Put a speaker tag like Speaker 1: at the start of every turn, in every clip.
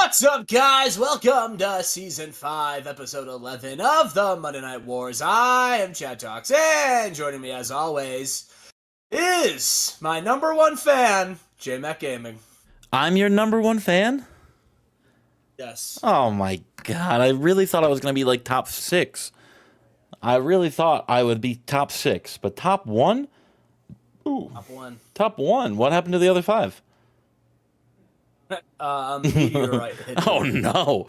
Speaker 1: What's up, guys? Welcome to Season 5, Episode 11 of the Monday Night Wars. I am Chad Talks, and joining me, as always, is my number one fan, Jmack Gaming.
Speaker 2: I'm your number one fan?
Speaker 1: Yes.
Speaker 2: Oh my god, I really thought I was going to be like top 6. I really thought I would be top 6, but top 1? Ooh.
Speaker 1: Top 1.
Speaker 2: Top 1. What happened to the other 5?
Speaker 1: You're right.
Speaker 2: Oh no.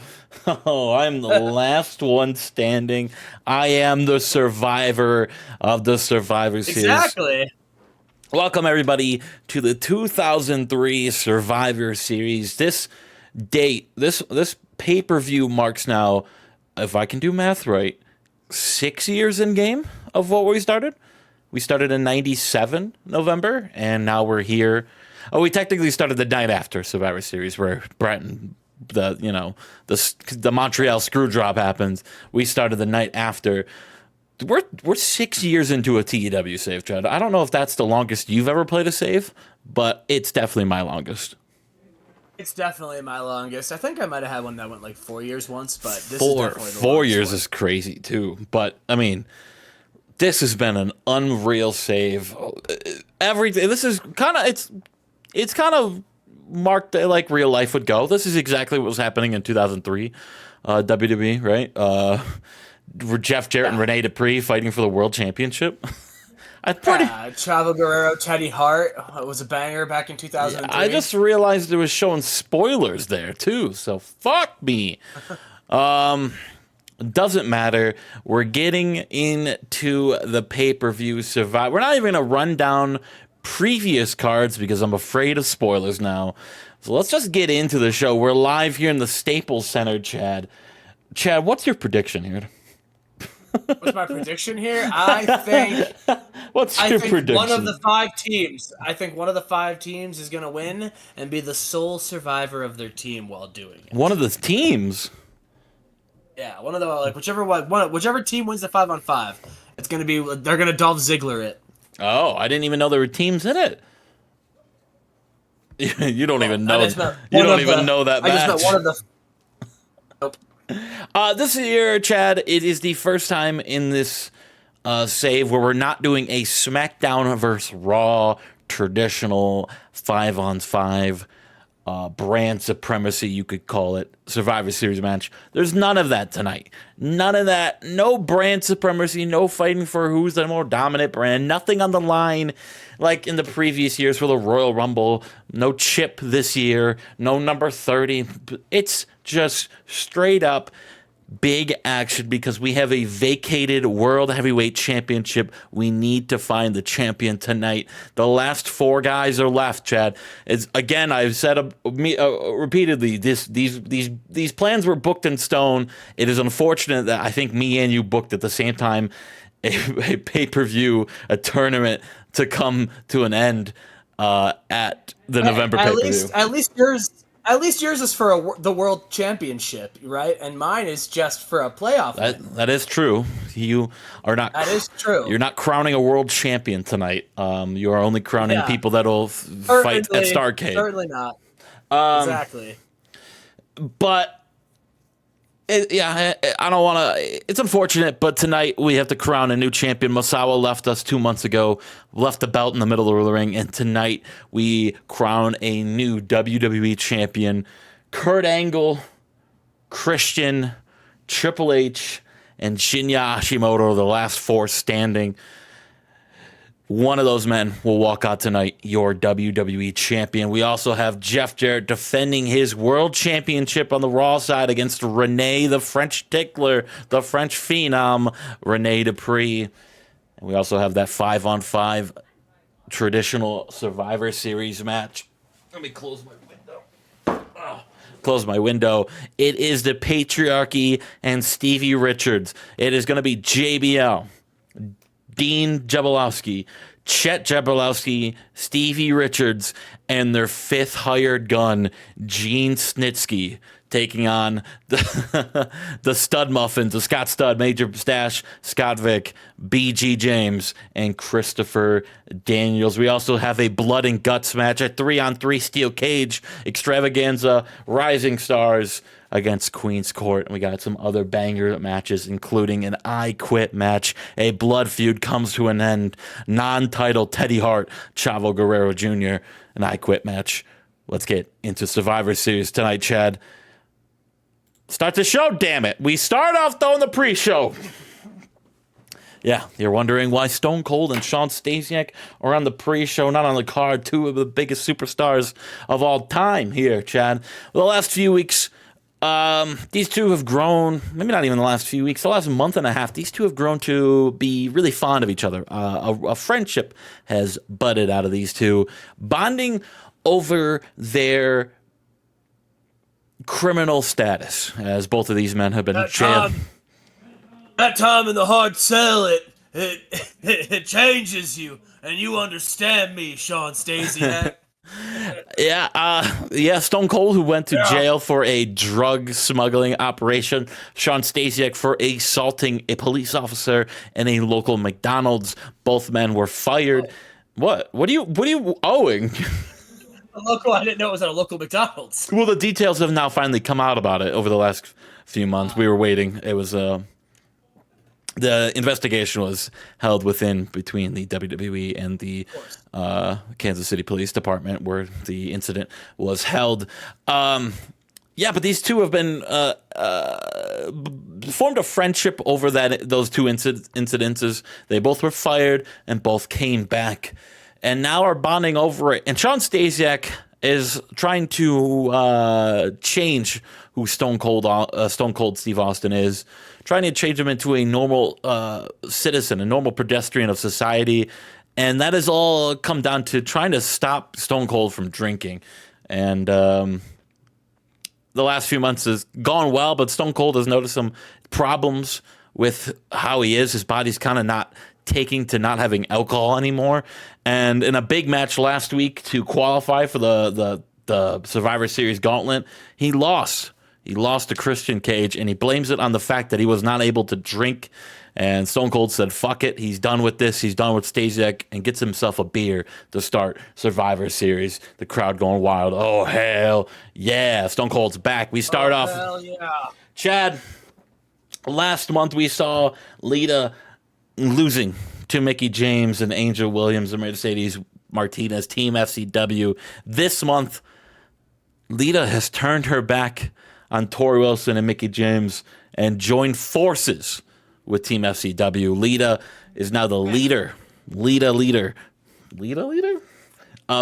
Speaker 2: Oh, I'm the last one standing. I am the survivor of the Survivor Series.
Speaker 1: Exactly.
Speaker 2: Welcome everybody to the 2003 Survivor Series. This date, this pay-per-view marks now, if I can do math right, 6 years in game of what we started. We started in 97 November, and now we're here. Oh, we technically started the night after Survivor Series, where Brett and the Montreal screw drop happens. We started the night after. We're 6 years into a TEW save, Chad. I don't know if that's the longest you've ever played a save, but it's definitely my longest.
Speaker 1: It's definitely my longest. I think I might have had one that went like 4 years once, but this is definitely the
Speaker 2: 4 years
Speaker 1: one.
Speaker 2: Is crazy too. But I mean, this has been an unreal save. Everything. This is kind of it's kind of marked like real life would go. This is exactly what was happening in 2003 WWE, right? Jeff Jarrett and Rene Dupree fighting for the world championship.
Speaker 1: Chavo Guerrero, Teddy Hart was a banger back in 2003.
Speaker 2: I just realized it was showing spoilers there too, so fuck me. Doesn't matter. We're getting into the pay-per-view Survivor. We're not even gonna run down previous cards because I'm afraid of spoilers now. So let's just get into the show. We're live here in the Staples Center, Chad. Chad, what's your prediction here?
Speaker 1: What's my prediction here? I think
Speaker 2: prediction?
Speaker 1: One of the 5 teams. I think one of the 5 teams is going to win and be the sole survivor of their team while doing it.
Speaker 2: One of the teams?
Speaker 1: Yeah, one of the whichever team wins the 5-on-5. It's going to be they're going to Dolph Ziggler it.
Speaker 2: Oh, I didn't even know there were teams in it. You don't even know. You don't even know that match.
Speaker 1: I just met one of the. Nope.
Speaker 2: This year, Chad, it is the first time in this save where we're not doing a SmackDown versus Raw traditional 5-on-5 brand supremacy, you could call it, Survivor Series match. There's none of that tonight. None of that. No brand supremacy. No fighting for who's the more dominant brand. Nothing on the line like in the previous years for the Royal Rumble. No chip this year. No number 30. It's just straight up big action because we have a vacated World Heavyweight Championship. We need to find the champion tonight. The last 4 guys are left, Chad. Again, I've said repeatedly, these plans were booked in stone. It is unfortunate that I think me and you booked at the same time a pay-per-view, a tournament to come to an end at the November pay-per-view.
Speaker 1: At least yours is for the World Championship, right? And mine is just for a playoff win.
Speaker 2: That is true. You are not.
Speaker 1: That is true.
Speaker 2: You're not crowning a world champion tonight. You are only crowning people that'll fight at Starrcade.
Speaker 1: Certainly not. Exactly.
Speaker 2: But I don't want to. It's unfortunate, but tonight we have to crown a new champion. Masawa left us 2 months ago, left the belt in the middle of the ring, and tonight we crown a new WWE champion. Kurt Angle, Christian, Triple H, and Shinya Hashimoto, the last 4 standing. One of those men will walk out tonight, your WWE champion. We also have Jeff Jarrett defending his world championship on the Raw side against Rene, the French tickler, the French phenom, Rene Dupree. And we also have that 5-on-5 traditional Survivor Series match. Let me close my window. Close my window. It is the Patriarchy and Stevie Richards. It is going to be JBL, Dean Jablowski, Chet Jablowski, Stevie Richards, and their fifth hired gun, Gene Snitsky, taking on the Stud Muffins, the Scott Stud, Major Stash, Scott Vick, BG James, and Christopher Daniels. We also have a blood and guts match, a 3-on-3 steel cage extravaganza, Rising Stars against Queen's Court. And we got some other banger matches, including an I Quit match. A blood feud comes to an end. Non-title Teddy Hart, Chavo Guerrero Jr., an I Quit match. Let's get into Survivor Series tonight, Chad. Start the show, damn it. We start off, though, in the pre-show. Yeah, you're wondering why Stone Cold and Shawn Stasiak are on the pre-show, not on the card. Two of the biggest superstars of all time here, Chad. Well, the last few weeks, these two have grown, maybe not even the last few weeks, the last month and a half, these two have grown to be really fond of each other. A friendship has budded out of these two, bonding over their criminal status, as both of these men have been jailed.
Speaker 1: That time in the hard cell, it changes you, and you understand me, Shawn Stasiak.
Speaker 2: Stone Cold, who went to jail for a drug smuggling operation. Shawn Stasiak for assaulting a police officer in a local McDonald's. Both men were fired. What are you owing?
Speaker 1: I didn't know it was at a local McDonald's.
Speaker 2: Well, the details have now finally come out about it over the last few months. We were waiting. It was the investigation was held between the WWE and the Kansas City Police Department, where the incident was held. But these two have been formed a friendship over those two incidences. They both were fired and both came back, and now are bonding over it. And Shawn Stasiak is trying to change who Stone Cold Steve Austin is, trying to change him into a normal citizen, a normal pedestrian of society. And that has all come down to trying to stop Stone Cold from drinking. And the last few months has gone well, but Stone Cold has noticed some problems with how he is. His body's kind of not taking to not having alcohol anymore. And in a big match last week to qualify for the Survivor Series gauntlet, he lost. He lost to Christian Cage, and he blames it on the fact that he was not able to drink. And Stone Cold said, fuck it, he's done with this. He's done with Stasiak, and gets himself a beer to start Survivor Series. The crowd going wild. Oh, hell yeah. Stone Cold's back. We start off.
Speaker 1: Hell yeah.
Speaker 2: Chad, last month we saw Lita losing to Mickie James and Angel Williams and Mercedes Martinez, Team FCW. This month, Lita has turned her back on Tori Wilson and Mickie James and joined forces with Team FCW. Lita is now the leader of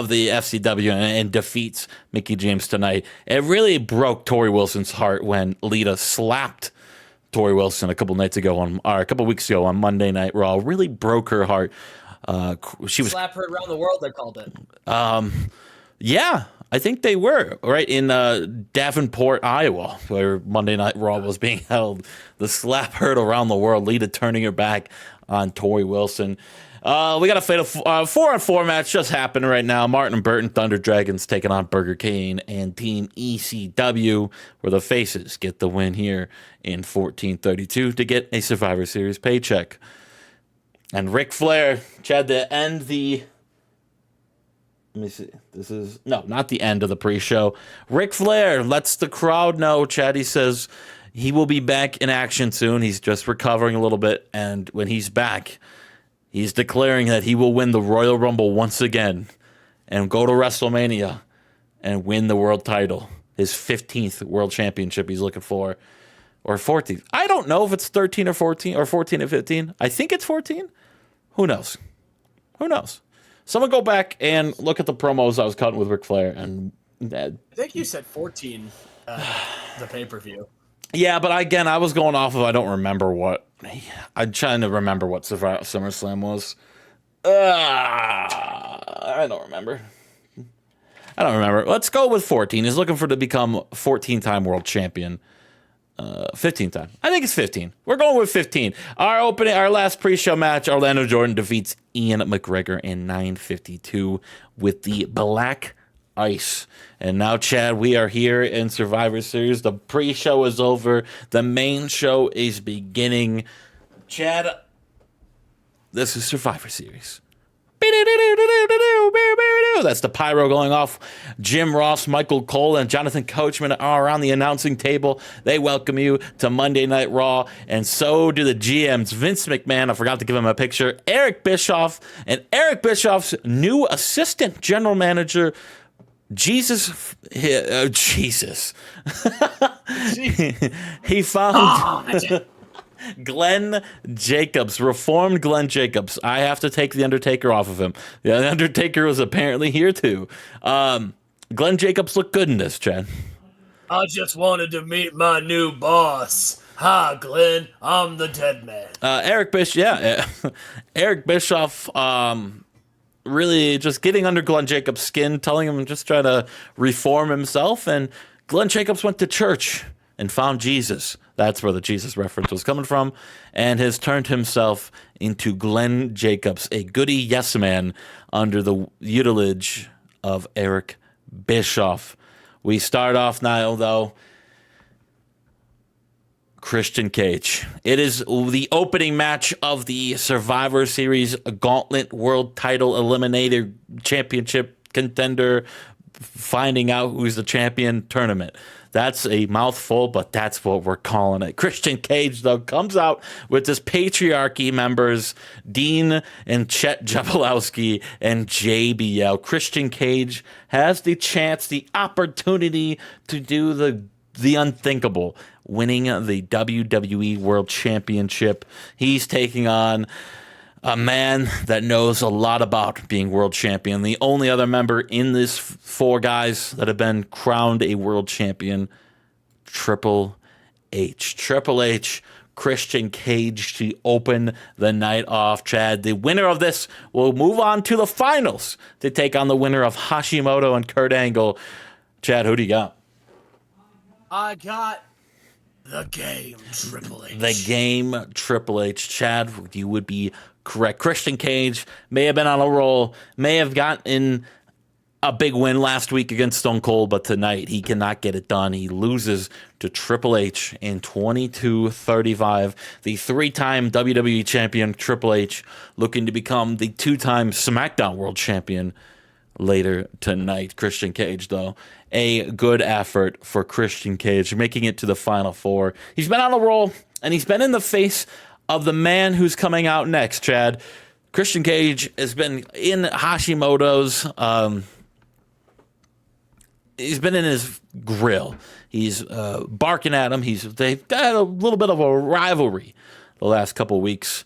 Speaker 2: the FCW and defeats Mickie James tonight. It really broke Tori Wilson's heart when Lita slapped Tori Wilson a couple weeks ago on Monday Night Raw. Really broke her heart. She was
Speaker 1: slap her around the world, they called it.
Speaker 2: Yeah, I think they were right in Davenport, Iowa, where Monday Night Raw was being held. The slap heard around the world. Lita turning her back on Tori Wilson. We got a fatal 4-on-4 match just happening right now. Martin and Burton Thunder Dragons taking on Burger King and Team ECW, where the faces get the win here in 1432 to get a Survivor Series paycheck. And Ric Flair, Chad, to end the... Let me see. This is... No, not the end of the pre-show. Ric Flair lets the crowd know, Chad, he says he will be back in action soon. He's just recovering a little bit. And when he's back, he's declaring that he will win the Royal Rumble once again and go to WrestleMania and win the world title. His 15th world championship he's looking for. Or 14th. I don't know if it's 13 or 14 or 14 or 15. I think it's 14. Who knows? Someone go back and look at the promos I was cutting with Ric Flair. And
Speaker 1: I think you said 14, the pay-per-view.
Speaker 2: Yeah, but again, I was going off of I don't remember what. I'm trying to remember what SummerSlam was. I don't remember. Let's go with 14. He's looking to become 14-time world champion. 15th time. I think it's 15. We're going with 15. Our last pre-show match, Orlando Jordan defeats Ian McGregor in 9:52 with the Black Ice. And now, Chad, we are here in Survivor Series. The pre-show is over. The main show is beginning. Chad, this is Survivor Series. That's the pyro going off. Jim Ross, Michael Cole, and Jonathan Coachman are around the announcing table. They welcome you to Monday Night Raw, and so do the GMs. Vince McMahon, I forgot to give him a picture, Eric Bischoff, and Eric Bischoff's new assistant general manager, Jesus. He found... Glenn Jacobs, reformed Glenn Jacobs. I have to take The Undertaker off of him. The Undertaker was apparently here too. Glenn Jacobs looked good in this, Chad.
Speaker 1: I just wanted to meet my new boss. Hi, Glenn. I'm the dead man.
Speaker 2: Eric Bischoff, really just getting under Glenn Jacobs' skin, telling him just try to reform himself. And Glenn Jacobs went to church and found Jesus. That's where the Jesus reference was coming from, and has turned himself into Glenn Jacobs, a goody yes man under the tutelage of Eric Bischoff. We start off now, though, Christian Cage. It is the opening match of the Survivor Series Gauntlet World Title Eliminator Championship Contender finding out who's the champion tournament. That's a mouthful, but that's what we're calling it. Christian Cage, though, comes out with his patriarchy members, Dean and Chet Jablowski and JBL. Christian Cage has the chance, the opportunity to do the unthinkable, winning the WWE World Championship. He's taking on a man that knows a lot about being world champion. The only other member in this four guys that have been crowned a world champion, Triple H. Triple H, Christian Cage to open the night off, Chad. The winner of this will move on to the finals to take on the winner of Hashimoto and Kurt Angle. Chad, who do you got?
Speaker 1: I got the Game Triple H.
Speaker 2: The Game Triple H. Chad, you would be correct. Christian Cage may have been on a roll, may have gotten a big win last week against Stone Cold, but tonight he cannot get it done. He loses to Triple H in 22-35. The three-time WWE champion Triple H looking to become the two-time SmackDown World Champion later tonight. Christian Cage, though, a good effort for Christian Cage, making it to the Final Four. He's been on a roll, and he's been in the face of the man who's coming out next, Chad. Christian Cage has been in Hashimoto's, he's been in his grill. He's barking at him. They've got a little bit of a rivalry the last couple of weeks,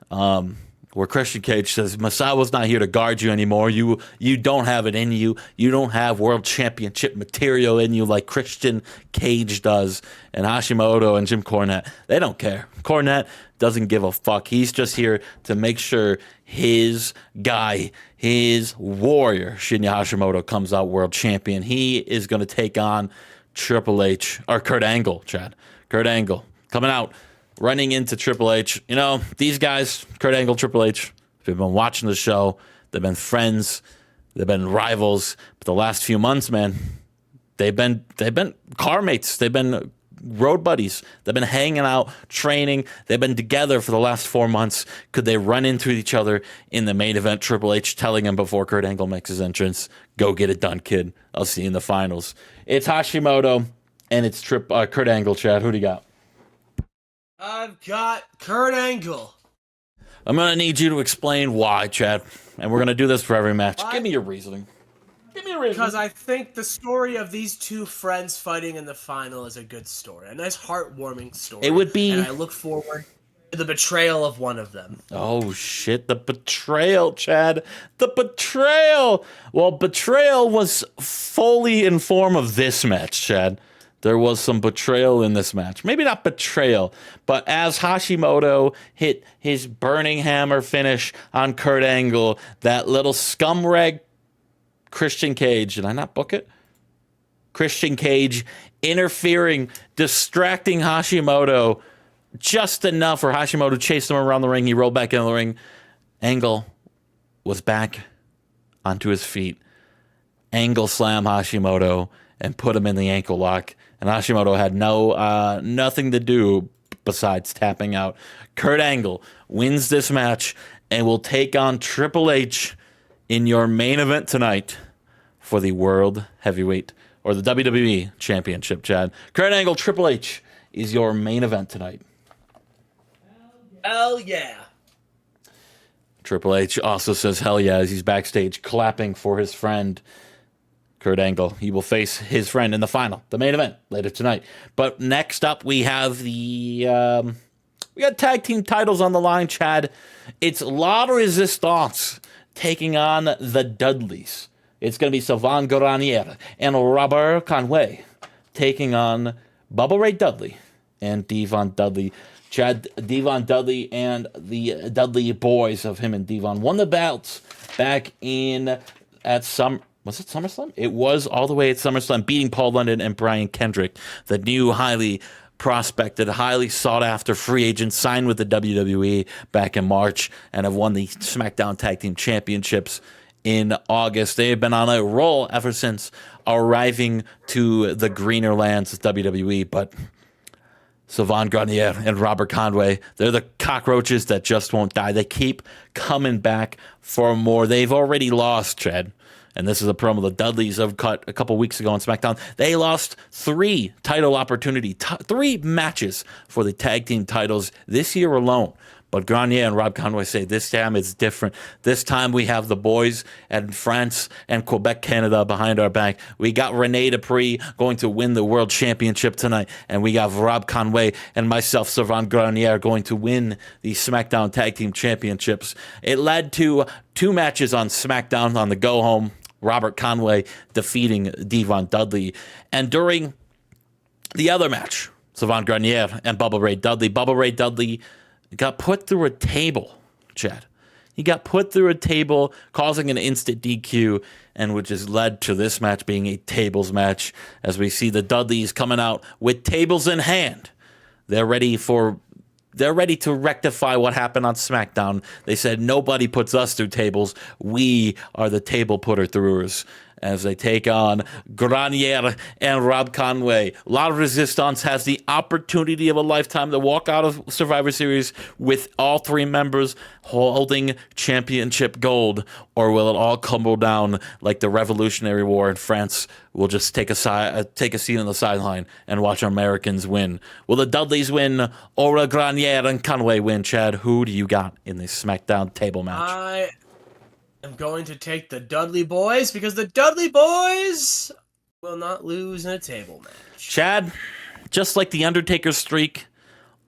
Speaker 2: where Christian Cage says, Masawa's not here to guard you anymore. You don't have it in you. You don't have world championship material in you like Christian Cage does. And Hashimoto and Jim Cornette, they don't care. Cornette doesn't give a fuck. He's just here to make sure his guy, his warrior, Shinya Hashimoto, comes out world champion. He is going to take on Triple H, or Kurt Angle, Chad. Kurt Angle coming out, running into Triple H. You know, these guys, Kurt Angle, Triple H, they've been watching the show. They've been friends. They've been rivals. But the last few months, man, they've been car mates. They've been road buddies. They've been hanging out, training. They've been together for the last 4 months. Could they run into each other in the main event? Triple H telling him before Kurt Angle makes his entrance, go get it done, kid. I'll see you in the finals. It's Hashimoto, and it's Kurt Angle, Chad. Who do you got?
Speaker 1: I've got Kurt Angle.
Speaker 2: I'm going to need you to explain why, Chad. And we're going to do this for every match. Give me your reasoning. Give me your reasoning.
Speaker 1: Because I think the story of these two friends fighting in the final is a good story. A nice, heartwarming story.
Speaker 2: It would be.
Speaker 1: And I look forward to the betrayal of one of them.
Speaker 2: Oh, shit. The betrayal, Chad. The betrayal. Well, betrayal was fully in form of this match, Chad. There was some betrayal in this match. Maybe not betrayal, but as Hashimoto hit his burning hammer finish on Kurt Angle, that little scumrag Christian Cage, did I not book it? Christian Cage interfering, distracting Hashimoto just enough for Hashimoto to chase him around the ring. He rolled back into the ring. Angle was back onto his feet. Angle slam Hashimoto and put him in the ankle lock. And Hashimoto had nothing to do besides tapping out. Kurt Angle wins this match and will take on Triple H in your main event tonight for the World Heavyweight or the WWE Championship, Chad. Kurt Angle, Triple H is your main event tonight.
Speaker 1: Hell yeah.
Speaker 2: Triple H also says hell yeah as he's backstage clapping for his friend Kurt Angle. He will face his friend in the main event later tonight. But next up we have we got tag team titles on the line, Chad. It's La Resistance taking on the Dudleys. It's going to be Sylvain Grenier and Robert Conway taking on Bubba Ray Dudley and Devon Dudley. Chad, Devon Dudley and the Dudley boys of him and Devon won the belts back at SummerSlam? It was all the way at SummerSlam, beating Paul London and Brian Kendrick, the new highly prospected, highly sought after free agent signed with the WWE back in March and have won the SmackDown Tag Team Championships in August. They have been on a roll ever since arriving to the greener lands of WWE, but Sylvain Grenier and Robert Conway, they're the cockroaches that just won't die. They keep coming back for more. They've already lost, Chad. And this is a promo the Dudleys have cut a couple weeks ago on SmackDown. They lost 3 title opportunity, 3 matches for the tag team titles this year alone. But Grenier and Rob Conway say this time it's different. This time we have the boys in France and Quebec, Canada behind our back. We got Rene Dupree going to win the World Championship tonight. And we got Rob Conway and myself, Sylvain Grenier, going to win the SmackDown Tag Team Championships. It led to 2 matches on SmackDown on the go-home. Robert Conway defeating Devon Dudley. And during the other match, Sylvain Grenier and Bubba Ray Dudley got put through a table, Chad. He got put through a table, causing an instant DQ, and which has led to this match being a tables match, as we see the Dudleys coming out with tables in hand. They're ready to rectify what happened on SmackDown. They said, nobody puts us through tables. We are the table putter throughers. As they take on Grenier and Rob Conway. La Resistance has the opportunity of a lifetime to walk out of Survivor Series with all 3 members holding championship gold. Or will it all crumble down like the Revolutionary War in France? We'll just take a seat on the sideline and watch Americans win. Will the Dudleys win or will Grenier and Conway win, Chad? Who do you got in this SmackDown table match?
Speaker 1: I'm going to take the Dudley boys because the Dudley boys will not lose in a table match.
Speaker 2: Chad, just like the Undertaker's streak,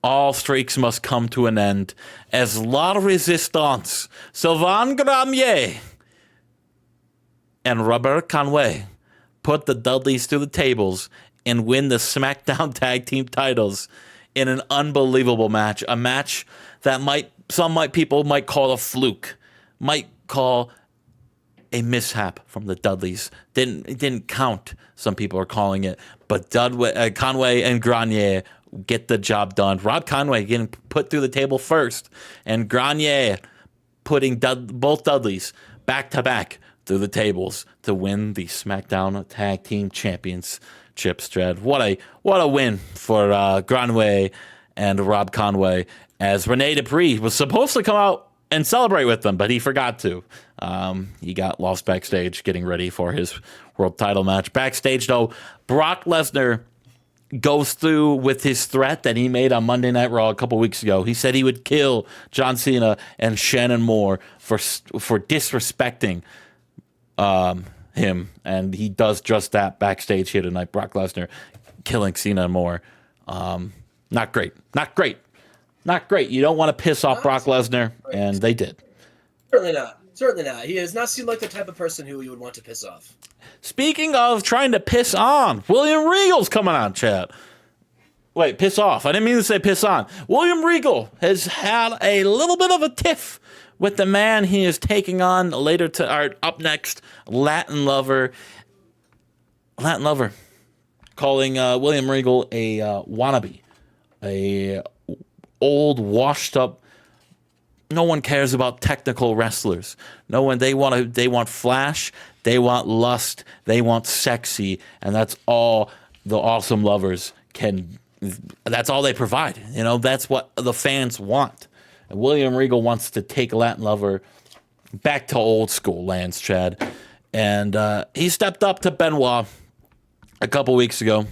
Speaker 2: all streaks must come to an end as La Resistance, Sylvain Grenier, and Robert Conway put the Dudleys through the tables and win the SmackDown Tag Team titles in an unbelievable match. A match that people might call a fluke, might call a mishap from the Dudleys. It didn't count, some people are calling it. But Conway and Grenier get the job done. Rob Conway getting put through the table first, and Grenier putting both Dudleys back-to-back through the tables to win the SmackDown Tag Team Championships, Chad. What a win for Grenier and Rob Conway, as Rene Dupree was supposed to come out and celebrate with them, but he forgot to. He got lost backstage getting ready for his world title match. Backstage, though, Brock Lesnar goes through with his threat that he made on Monday Night Raw a couple weeks ago. He said he would kill John Cena and Shannon Moore for disrespecting him, and he does just that backstage here tonight. Brock Lesnar killing Cena and Moore. Not great. You don't want to piss off Brock Lesnar, and they did.
Speaker 1: Certainly not. He does not seem like the type of person who you would want to piss off.
Speaker 2: Speaking of trying to piss on, William Regal's coming on, chat. Wait, piss off. I didn't mean to say piss on. William Regal has had a little bit of a tiff with the man he is taking on up next, Latin Lover. calling William Regal a wannabe, a old, washed up. No one cares about technical wrestlers. No one. They want flash. They want lust. They want sexy, and that's all the Awesome Lovers can. That's all they provide. That's what the fans want. And William Regal wants to take Latin Lover back to old school lands, Chad. And he stepped up to Benoit a couple weeks ago.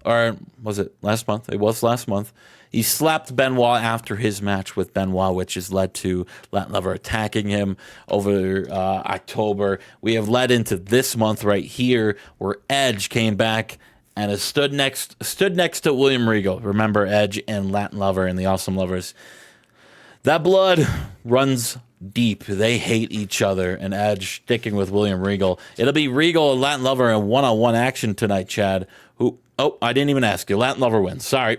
Speaker 2: Or was it last month? It was last month. He slapped Benoit after his match with Benoit, which has led to Latin Lover attacking him over October. We have led into this month right here where Edge came back and has stood next to William Regal. Remember Edge and Latin Lover and the Awesome Lovers. That blood runs deep. They hate each other, and Edge sticking with William Regal. It'll be Regal and Latin Lover in one-on-one action tonight, Chad. I didn't even ask you. Latin Lover wins. Sorry,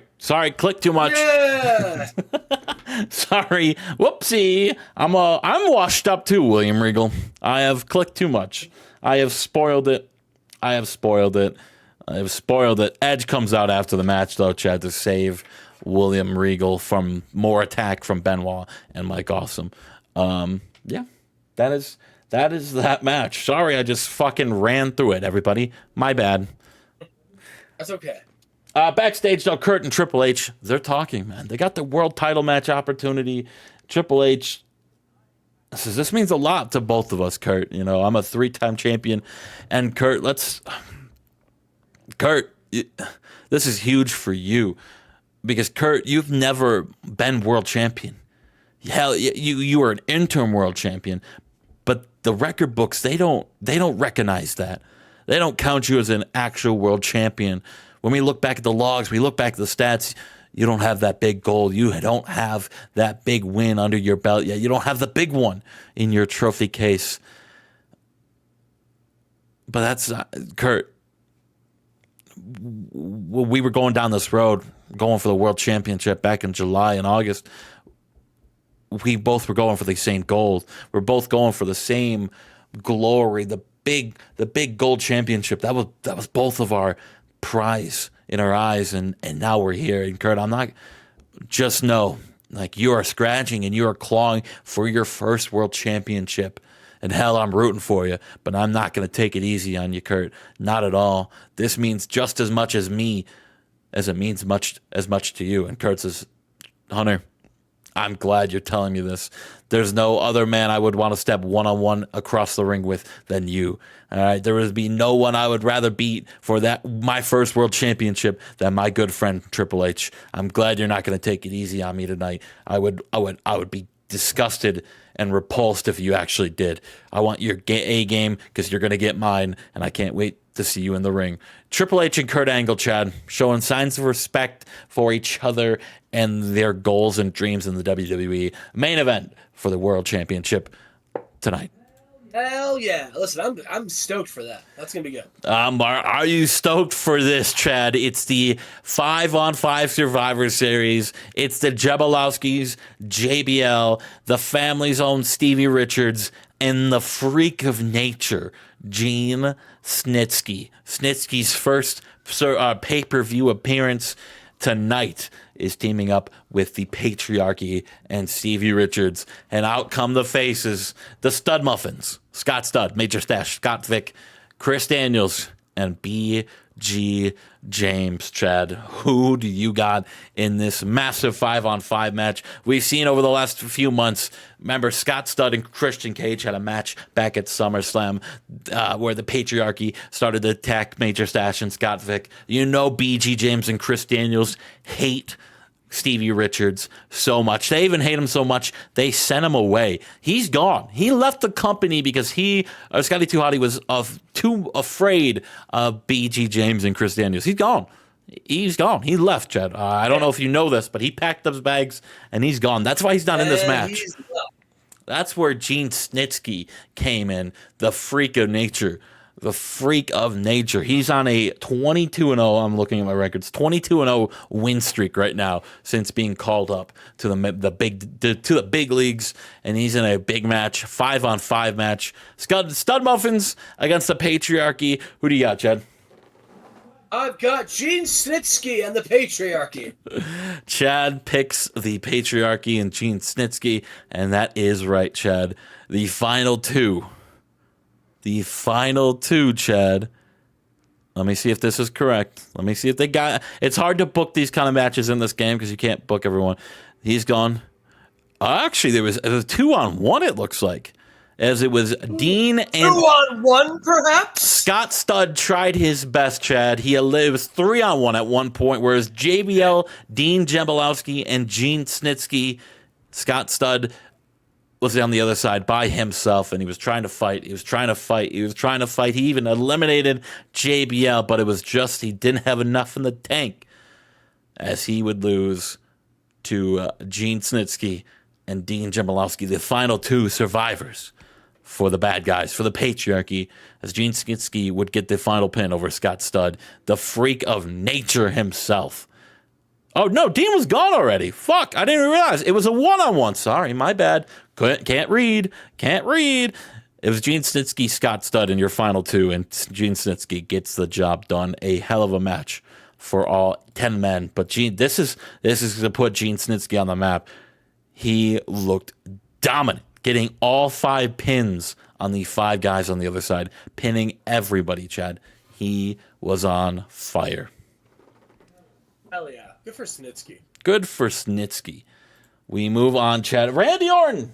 Speaker 2: click too much.
Speaker 1: Yeah.
Speaker 2: Sorry, whoopsie. I'm washed up too, William Regal. I have clicked too much. I have spoiled it. Edge comes out after the match, though, Chad, to save William Regal from more attack from Benoit and Mike Awesome. Yeah, that is that match. Sorry, I just fucking ran through it, everybody. My bad.
Speaker 1: That's okay.
Speaker 2: Backstage, though, Kurt and Triple H, they're talking, man. They got the world title match opportunity. Triple H says, this means a lot to both of us, Kurt. I'm a 3-time champion. And Kurt, this is huge for you. Because, Kurt, you've never been world champion. Hell, you were an interim world champion. But the record books, they don't recognize that. They don't count you as an actual world champion. When we look back at the logs, we look back at the stats, you don't have that big gold. You don't have that big win under your belt yet. You don't have the big one in your trophy case. But that's Kurt. We were going down this road, going for the world championship back in July and August. We both were going for the same gold. We're both going for the same glory, the big gold championship. That was both of our prize in our eyes, and now we're here. And Kurt, I'm not, just know, like, you are scratching and you are clawing for your first world championship. And hell, I'm rooting for you, but I'm not going to take it easy on you, Kurt. Not at all. This means just as much as me as it means as much to you. And Kurt says, Hunter, I'm glad you're telling me this. There's no other man I would want to step one-on-one across the ring with than you. All right, there would be no one I would rather beat for my first world championship than my good friend Triple H. I'm glad you're not going to take it easy on me tonight. I would be disgusted and repulsed if you actually did. I want your A game because you're going to get mine, and I can't wait to see you in the ring. Triple H and Kurt Angle, Chad, showing signs of respect for each other and their goals and dreams in the WWE. Main event for the World Championship tonight.
Speaker 1: Hell yeah. Listen, I'm stoked for that. That's going to be good.
Speaker 2: Are you stoked for this, Chad? It's the 5-on-5 Survivor Series. It's the Jablowskis, JBL, the family's own Stevie Richards, and the freak of nature, Gene Snitsky. Snitsky's first pay-per-view appearance tonight is teaming up with the Patriarchy and Stevie Richards. And out come the faces, the Stud Muffins, Scott Studd, Major Stash, Scott Vick, Chris Daniels, and B.G. James. Chad, who do you got in this massive 5-on-5 match we've seen over the last few months? Remember, Scott Studd and Christian Cage had a match back at SummerSlam where the Patriarchy started to attack Major Stash and Scott Vick. B.G. James and Chris Daniels hate Stevie Richards so much. They even hate him so much they sent him away. He's gone. He left the company because Scotty 2 Hotty was too afraid of B.G. James and Chris Daniels. He's gone. He's gone. He left, Chad. I don't know if you know this, but he packed up his bags and he's gone. That's why he's not in this match. That's where Gene Snitsky came in, the freak of nature. The freak of nature. He's on a 22-0. I'm looking at my records. 22-0 win streak right now since being called up to the big leagues, and he's in a big match, 5-on-5 match. Stud Muffins against the Patriarchy. Who do you got, Chad?
Speaker 1: I've got Gene Snitsky and the Patriarchy.
Speaker 2: Chad picks the Patriarchy and Gene Snitsky, and that is right, Chad. The final two. The final two, Chad. Let me see if this is correct. Let me see if they got... It's hard to book these kind of matches in this game because you can't book everyone. He's gone. Actually, there was a 2-on-1, it looks like. As it was Dean and...
Speaker 1: 2-on-1, perhaps?
Speaker 2: Scott Studd tried his best, Chad. It was 3-on-1 at one point, whereas JBL, Dean Jembolowski, and Gene Snitsky, Scott Studd was on the other side by himself, and he was trying to fight. He was trying to fight. He even eliminated JBL, but it was just he didn't have enough in the tank, as he would lose to Gene Snitsky and Dean Jembolowski, the final two survivors for the bad guys, for the Patriarchy, as Gene Snitsky would get the final pin over Scott Studd, the freak of nature himself. Oh, no, Dean was gone already. Fuck, I didn't even realize. It was a 1-on-1. Sorry, my bad. Can't read. It was Gene Snitsky, Scott Studd in your final two, and Gene Snitsky gets the job done. A hell of a match for all 10 men. But this is to put Gene Snitsky on the map. He looked dominant, getting all 5 pins on the 5 guys on the other side, pinning everybody, Chad. He was on fire.
Speaker 1: Hell yeah. Good for Snitsky.
Speaker 2: Good for Snitsky. We move on, Chad. Randy Orton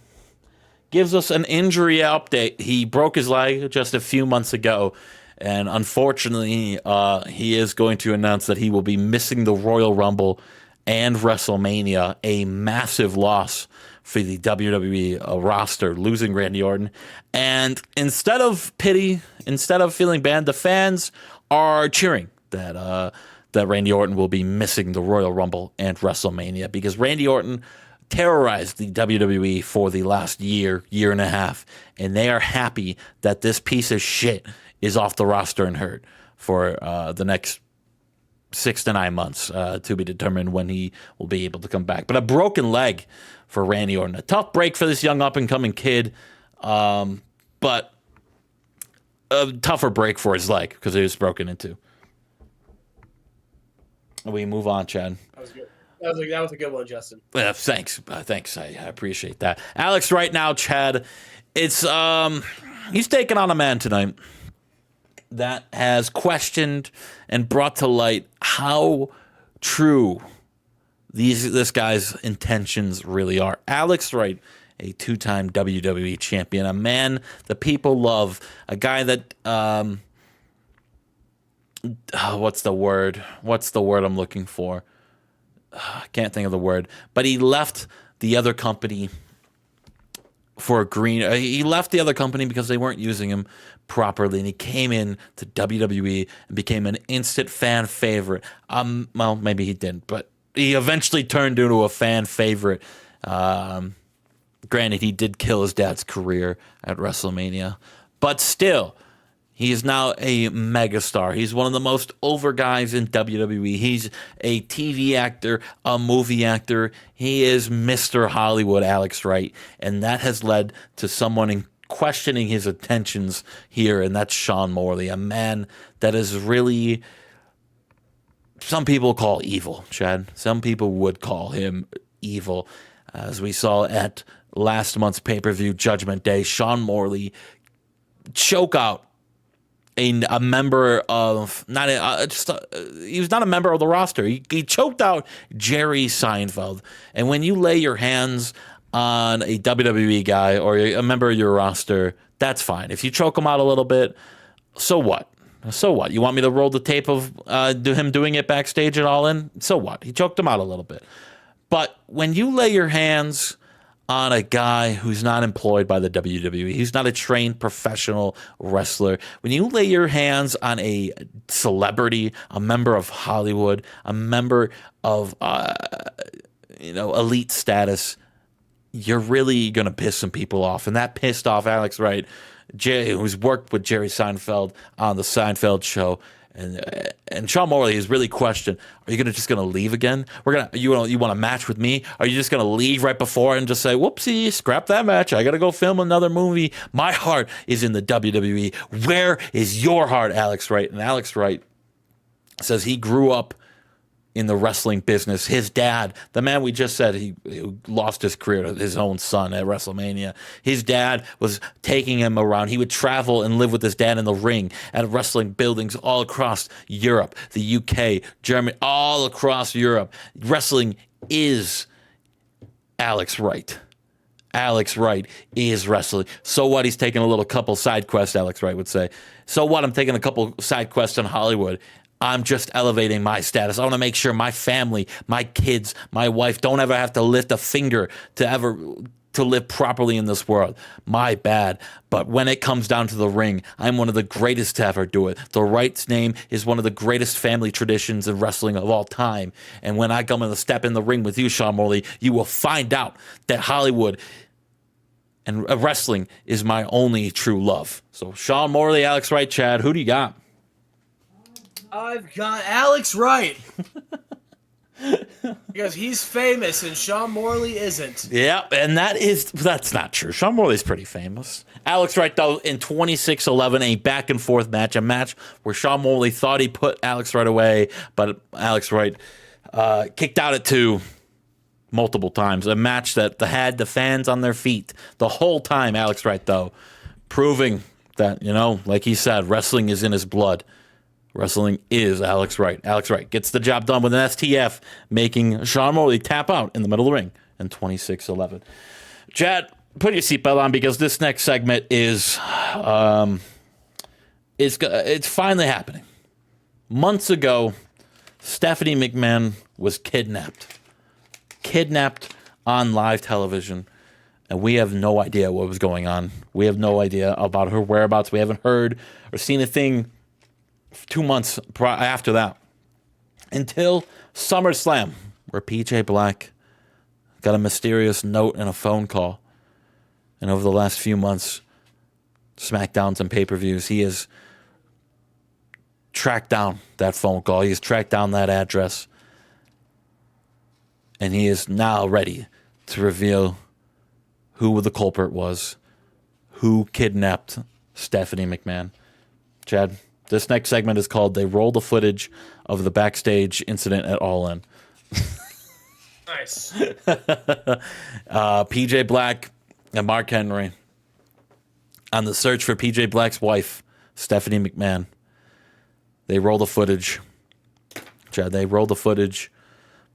Speaker 2: gives us an injury update. He broke his leg just a few months ago, and unfortunately, he is going to announce that he will be missing the Royal Rumble and WrestleMania, a massive loss for the WWE roster, losing Randy Orton. And instead of pity, instead of feeling bad, the fans are cheering that Randy Orton will be missing the Royal Rumble and WrestleMania, because Randy Orton terrorized the WWE for the last year and a half, and they are happy that this piece of shit is off the roster and hurt for the next 6 to 9 months, to be determined when he will be able to come back. But a broken leg for Randy Orton. A tough break for this young up-and-coming kid, but a tougher break for his leg because it was broken into. We move on, Chad.
Speaker 1: That was good. That was a good one, Justin.
Speaker 2: Thanks. I appreciate that. Alex, right now, Chad, it's he's taking on a man tonight that has questioned and brought to light how true this guy's intentions really are. Alex Wright, a 2-time WWE champion, a man that people love, a guy that what's the word I'm looking for? I can't think of the word. But he left the other company for a green. He left the other company because they weren't using him properly, and he came in to WWE and became an instant fan favorite. Well, maybe he didn't, but he eventually turned into a fan favorite. Granted, he did kill his dad's career at WrestleMania, but still, he is now a megastar. He's one of the most over guys in WWE. He's a TV actor, a movie actor. He is Mr. Hollywood, Alex Wright. And that has led to someone questioning his intentions here, and that's Sean Morley, a man that is really, some people call evil, Chad. Some people would call him evil. As we saw at last month's pay-per-view, Judgment Day, Sean Morley choke out a member of he was not a member of the roster. He choked out Jerry Seinfeld. And when you lay your hands on a WWE guy or a member of your roster, that's fine. If you choke him out a little bit, so what? So what? You want me to roll the tape of him doing it backstage at All In? So what? He choked him out a little bit. But when you lay your hands on a guy who's not employed by the WWE, he's not a trained professional wrestler, when you lay your hands on a celebrity, a member of Hollywood, a member of elite status, you're really going to piss some people off. And that pissed off Alex Wright, who's worked with Jerry Seinfeld on the Seinfeld show. And Sean Morley is really questioned, are you just going to leave again? You want a match with me? Are you just going to leave right before and just say, whoopsie, scrap that match. I got to go film another movie. My heart is in the WWE. Where is your heart, Alex Wright? And Alex Wright says he grew up in the wrestling business. His dad, the man we just said he lost his career to his own son at WrestleMania, his dad was taking him around. He would travel and live with his dad in the ring at wrestling buildings all across Europe, the UK, Germany, all across Europe. Wrestling is Alex Wright. Alex Wright is wrestling. So what? He's taking a little couple side quests, Alex Wright would say. So what? I'm taking a couple side quests in Hollywood. I'm just elevating my status. I want to make sure my family, my kids, my wife don't ever have to lift a finger to live properly in this world. My bad. But when it comes down to the ring, I'm one of the greatest to ever do it. The Wright's name is one of the greatest family traditions in wrestling of all time. And when I come in the step in the ring with you, Sean Morley, you will find out that Hollywood and wrestling is my only true love. So Sean Morley, Alex Wright, Chad, who do you got?
Speaker 1: I've got Alex Wright. Because he's famous and Sean Morley isn't.
Speaker 2: Yeah, and that's not true. Sean Morley's pretty famous. Alex Wright, though, in 26-11, a back-and-forth match, a match where Sean Morley thought he put Alex Wright away, but Alex Wright kicked out at 2 multiple times. A match that had the fans on their feet the whole time, Alex Wright, though, proving that, like he said, wrestling is in his blood. Wrestling is Alex Wright. Alex Wright gets the job done with an STF, making Sean Morley tap out in the middle of the ring in 26-11. Chad, put your seatbelt on because this next segment is it's finally happening. Months ago, Stephanie McMahon was kidnapped on live television, and we have no idea what was going on. We have no idea about her whereabouts. We haven't heard or seen a thing 2 months after that until SummerSlam, where PJ Black got a mysterious note and a phone call. And over the last few months, SmackDowns and pay-per-views, he has tracked down that phone call. He has tracked down that address. And he is now ready to reveal who the culprit was, who kidnapped Stephanie McMahon. Chad, this next segment is called They Roll the Footage of the Backstage Incident at All In.
Speaker 1: Nice.
Speaker 2: PJ Black and Mark Henry on the search for PJ Black's wife, Stephanie McMahon. They roll the footage. Chad, they roll the footage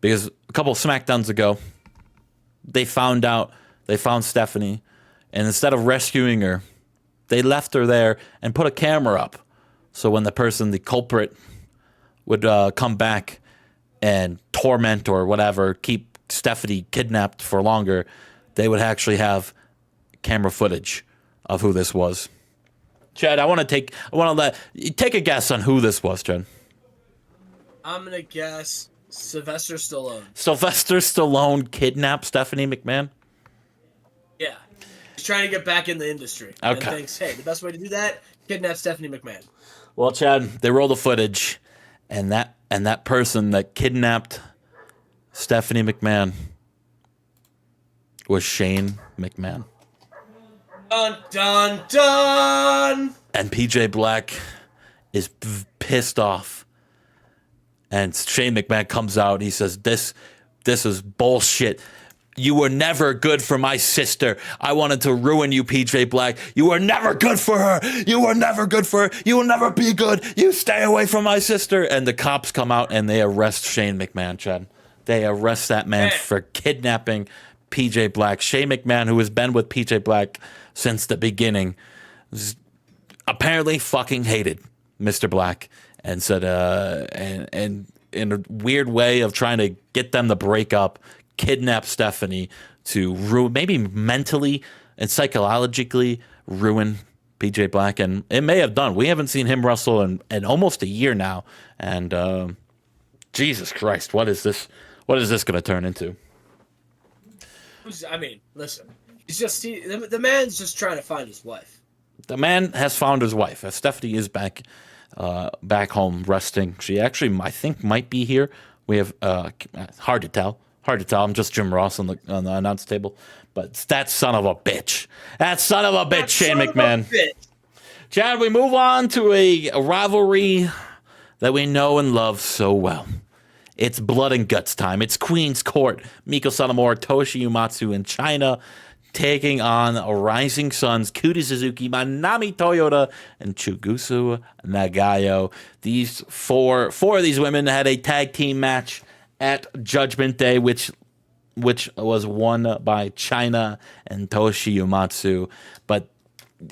Speaker 2: because a couple of SmackDowns ago, they found Stephanie, and instead of rescuing her, they left her there and put a camera up. So when the culprit, would come back and torment or whatever, keep Stephanie kidnapped for longer, they would actually have camera footage of who this was. Chad, I want to let you take a guess on who this was, Chad.
Speaker 1: I'm gonna guess Sylvester Stallone.
Speaker 2: Sylvester Stallone kidnapped Stephanie McMahon?
Speaker 1: Yeah. He's trying to get back in the industry.
Speaker 2: Okay.
Speaker 1: And thinks, hey, the best way to do that, kidnap Stephanie McMahon.
Speaker 2: Well, Chad, they roll the footage, and that person that kidnapped Stephanie McMahon was Shane McMahon.
Speaker 1: Dun, dun, dun!
Speaker 2: And PJ Black is pissed off. And Shane McMahon comes out. He says, this is bullshit. You were never good for my sister. I wanted to ruin you, PJ Black. You were never good for her. You were never good for her. You will never be good. You stay away from my sister. And the cops come out and they arrest Shane McMahon, Chad. They arrest that man for kidnapping PJ Black. Shane McMahon, who has been with PJ Black since the beginning, apparently fucking hated Mr. Black and said, and in a weird way of trying to get them to break up, kidnap Stephanie to ruin, maybe mentally and psychologically ruin PJ Black, and it may have done. We haven't seen him wrestle in almost a year now, and Jesus Christ, what is this? What is this going to turn into?
Speaker 1: I mean, listen, the man's just trying to find his wife.
Speaker 2: The man has found his wife. Stephanie is back home resting. She actually, I think, might be here. We have hard to tell. I'm just Jim Ross on the announce table. But that son of a bitch. Shane McMahon. Chad, we move on to a rivalry that we know and love so well. It's blood and guts time. It's Queen's Court. Miko Satomura, Toshi Uematsu in China taking on Rising Suns, Kuti Suzuki, Manami Toyota, and Chigusa Nagayo. These four of these women had a tag team match at Judgment Day, which was won by China and Toshi Uematsu. But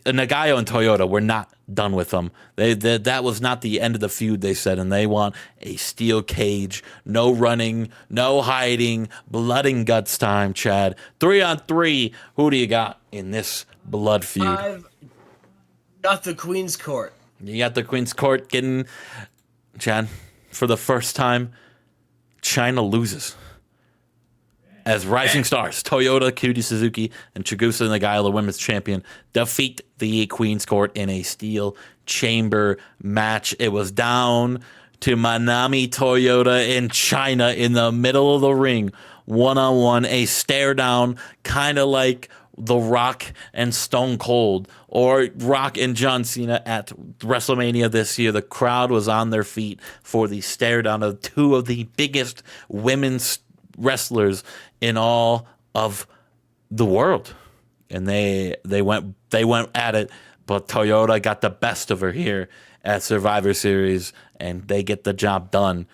Speaker 2: Nagayo and Toyota were not done with them. That was not the end of the feud, they said, and they want a steel cage, no running, no hiding, blood and guts time, Chad. 3-on-3, who do you got in this blood feud?
Speaker 1: I've got the Queen's Court.
Speaker 2: You got the Queen's Court getting, Chad, for the first time, China loses. As Rising Stars, Toyota, Kuti Suzuki, and Chigusa Nagayo, the women's champion, defeat the Queen's Court in a steel chamber match. It was down to Manami Toyota in China in the middle of the ring, one-on-one, a stare down, kind of like The Rock and Stone Cold, or Rock and John Cena at WrestleMania this year. The crowd was on their feet for the stare down of two of the biggest women's wrestlers in all of the world, and they went at it, but Toyota got the best of her here at Survivor Series, and they get the job done.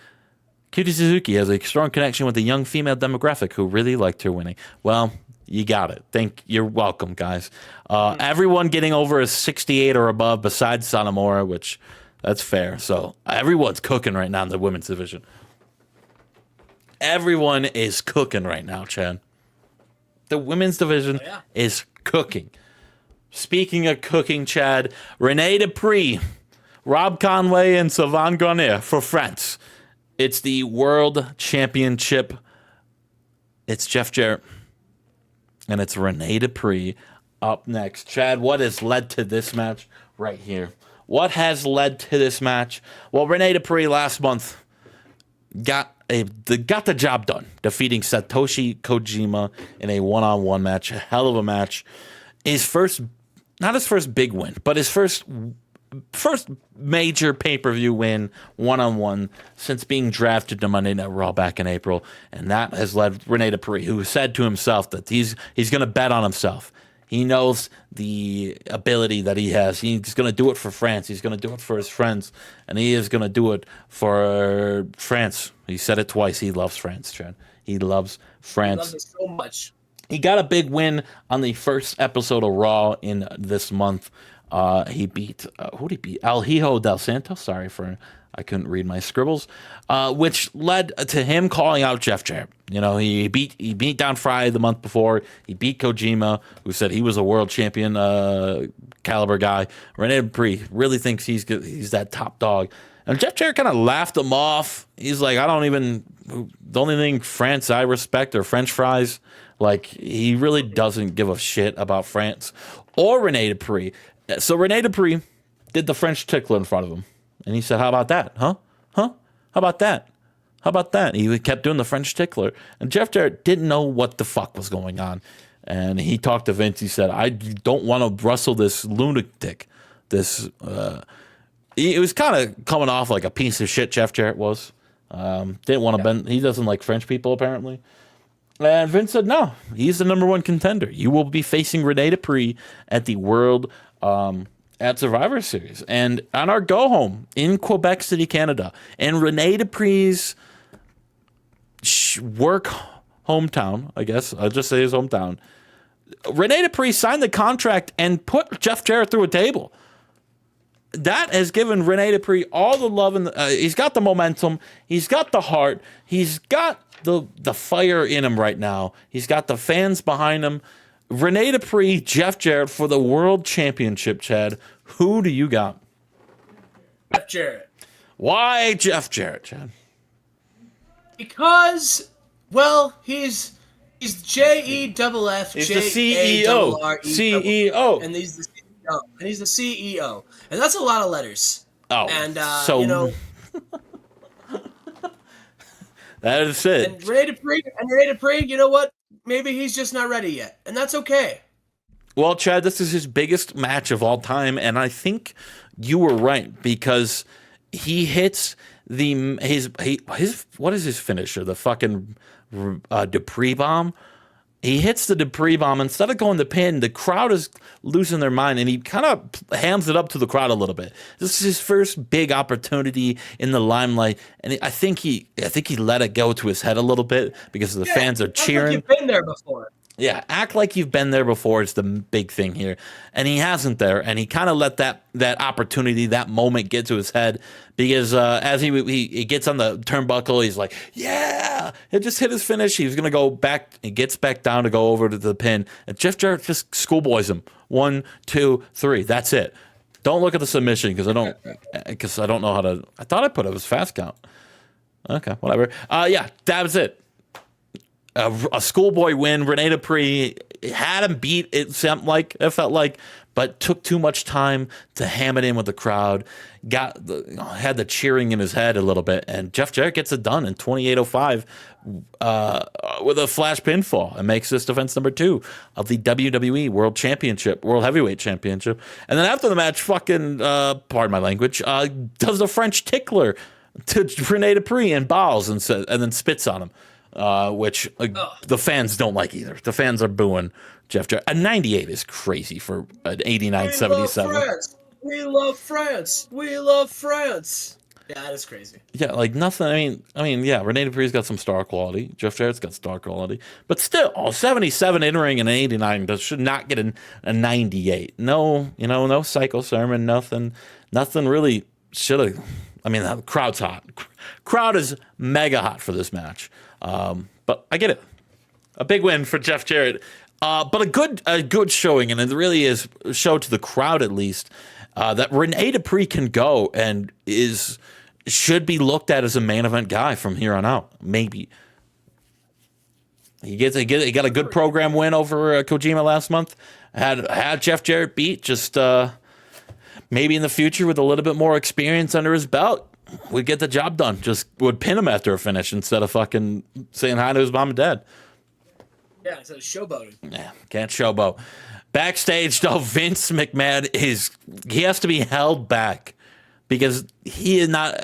Speaker 2: Kuti Suzuki has a strong connection with the young female demographic who really liked her winning. Well, you got it. You're welcome, guys. Everyone getting over a 68 or above besides Satomura, which that's fair. So everyone's cooking right now in the women's division. Everyone is cooking right now, Chad. The women's division is cooking. Speaking of cooking, Chad, Rene Dupree, Rob Conway, and Sylvain Grenier for France. It's the World Championship. It's Jeff Jarrett. And it's Rene Dupree up next. Chad, what has led to this match right here? What has led to this match? Well, Rene Dupree last month got the job done, defeating Satoshi Kojima in a one-on-one match. A hell of a match. Not his first big win, but his first major pay-per-view win one-on-one since being drafted to Monday Night Raw back in April. And that has led Rene Dupree, who said to himself that he's going to bet on himself. He knows the ability that he has. He's going to do it for France. He's going to do it for his friends. And he is going to do it for France. He said it twice. He loves France, Chad. He loves France.
Speaker 1: He loves it so much.
Speaker 2: He got a big win on the first episode of Raw in this month. He beat, who did he beat? El Hijo del Santo. Sorry I couldn't read my scribbles, which led to him calling out Jeff Jarrett. You know, he beat down Fry the month before. He beat Kojima, who said he was a world champion caliber guy. Rene Dupree really thinks he's that top dog. And Jeff Jarrett kind of laughed him off. He's like, the only thing France I respect are French fries. Like, he really doesn't give a shit about France or Rene Dupree. So Rene Dupree did the French tickler in front of him. And he said, how about that? Huh? How about that? How about that? He kept doing the French tickler. And Jeff Jarrett didn't know what the fuck was going on. And he talked to Vince. He said, I don't want to wrestle this lunatic. It was kind of coming off like a piece of shit, Jeff Jarrett was. Didn't want to bend. He doesn't like French people, apparently. And Vince said, no, he's the number one contender. You will be facing Rene Dupree at the World at Survivor Series and on our go home in Quebec City, Canada. And Rene Dupree's work hometown, I guess I'll just say his hometown. Rene Dupree signed the contract and put Jeff Jarrett through a table. That has given Rene Dupree all the love, and he's got the momentum, he's got the heart, he's got the fire in him right now. He's got the fans behind him. Rene Dupree, Jeff Jarrett for the World Championship, Chad. Who do you got?
Speaker 1: Jeff Jarrett.
Speaker 2: Why Jeff Jarrett, Chad?
Speaker 1: Because, well, he's Jeff.
Speaker 2: He's the CEO. CEO.
Speaker 1: And he's the CEO. And he's the CEO. And that's a lot of letters.
Speaker 2: Oh,
Speaker 1: and
Speaker 2: so
Speaker 1: you know,
Speaker 2: that is it.
Speaker 1: And Rene Dupree, you know what? Maybe he's just not ready yet, and that's okay.
Speaker 2: Well, Chad, this is his biggest match of all time, and I think you were right because he hits his what is his finisher? The fucking Dupree bomb. He hits the Dupree bomb. Instead of going to pin, the crowd is losing their mind, and he kind of hands it up to the crowd a little bit. This is his first big opportunity in the limelight, and I think he let it go to his head a little bit because the fans are cheering.
Speaker 1: Like you've been there before.
Speaker 2: Yeah, act like you've been there before is the big thing here. And he hasn't there, and he kind of let that opportunity, that moment get to his head because as he gets on the turnbuckle, he's like, yeah, he just hit his finish. He was going to go back, he gets back down to go over to the pin, and Jeff Jarrett just schoolboys him. 1, 2, 3, that's it. Don't look at the submission because I don't know how to, I thought I put it as fast count. Okay, whatever. Yeah, that was it. A schoolboy win. Rene Dupree had him beat. It felt like, but took too much time to ham it in with the crowd. Had the cheering in his head a little bit, and Jeff Jarrett gets it done in 28:05 with a flash pinfall and makes this defense number 2 of the WWE World Heavyweight Championship. And then after the match, fucking pardon my language, does the French tickler to Rene Dupree and bows and then spits on him. Which the fans don't like either. The fans are booing Jeff Jarrett. A 98 is crazy for an 89-77.
Speaker 1: We love France. We love France. Yeah, that is crazy.
Speaker 2: Yeah, like nothing. I mean, yeah, Rene Dupree's got some star quality. Jeff Jarrett's got star quality. But still, 77 in ring and an 89 should not get a 98. No, no psycho sermon, nothing really should have. I mean, the crowd's hot. Crowd is mega hot for this match. But I get it. A big win for Jeff Jarrett. But a good showing, and it really is a show to the crowd at least, that Rene Dupree can go and should be looked at as a main event guy from here on out. Maybe. He got a good program win over Kojima last month. Had Jeff Jarrett beat, just maybe in the future with a little bit more experience under his belt, would get the job done. Just would pin him after a finish instead of fucking saying hi to his mom and dad.
Speaker 1: Yeah, it's showboating.
Speaker 2: Yeah, can't showboat. Backstage, though, Vince McMahon he has to be held back because he is not.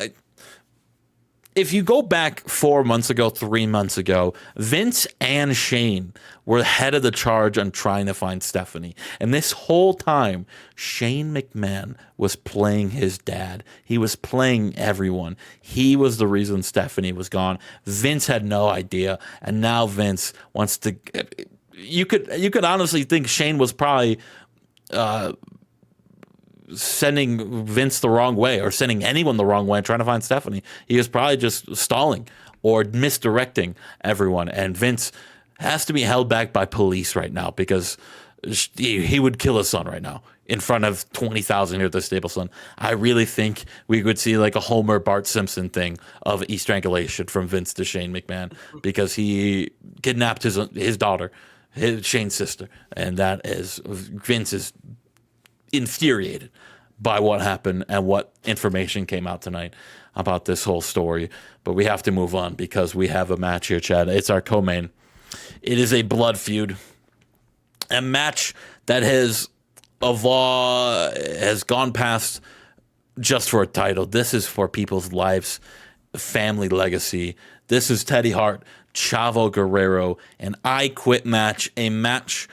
Speaker 2: If you go back 4 months ago, 3 months ago, Vince and Shane were head of the charge on trying to find Stephanie. And this whole time, Shane McMahon was playing his dad. He was playing everyone. He was the reason Stephanie was gone. Vince had no idea. And now Vince wants to... You could honestly think Shane was probably... sending Vince the wrong way or sending anyone the wrong way trying to find Stephanie. He was probably just stalling or misdirecting everyone. And Vince has to be held back by police right now because he would kill his son right now in front of 20,000 here at the Stapleton. I really think we would see like a Homer Bart Simpson thing of estrangulation from Vince to Shane McMahon because he kidnapped his daughter, Shane's sister. And that is, Vince is infuriated by what happened and what information came out tonight about this whole story. But we have to move on because we have a match here, Chad. It's our co-main. It is a blood feud. A match that has gone past just for a title. This is for people's lives, family legacy. This is Teddy Hart, Chavo Guerrero, an I Quit match, a match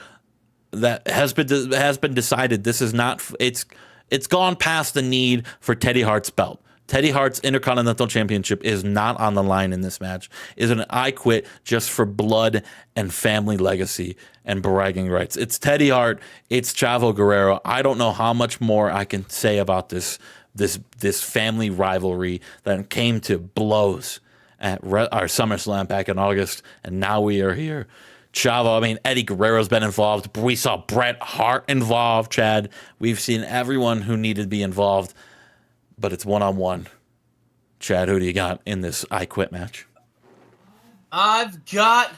Speaker 2: that has been decided. This is not. It's gone past the need for Teddy Hart's belt. Teddy Hart's Intercontinental Championship is not on the line in this match. Is an I Quit just for blood and family legacy and bragging rights. It's Teddy Hart. It's Chavo Guerrero. I don't know how much more I can say about this family rivalry that came to blows at our SummerSlam back in August, and now we are here. Chavo, I mean, Eddie Guerrero's been involved. We saw Bret Hart involved, Chad. We've seen everyone who needed to be involved, but it's one-on-one. Chad, who do you got in this I Quit match?
Speaker 1: I've got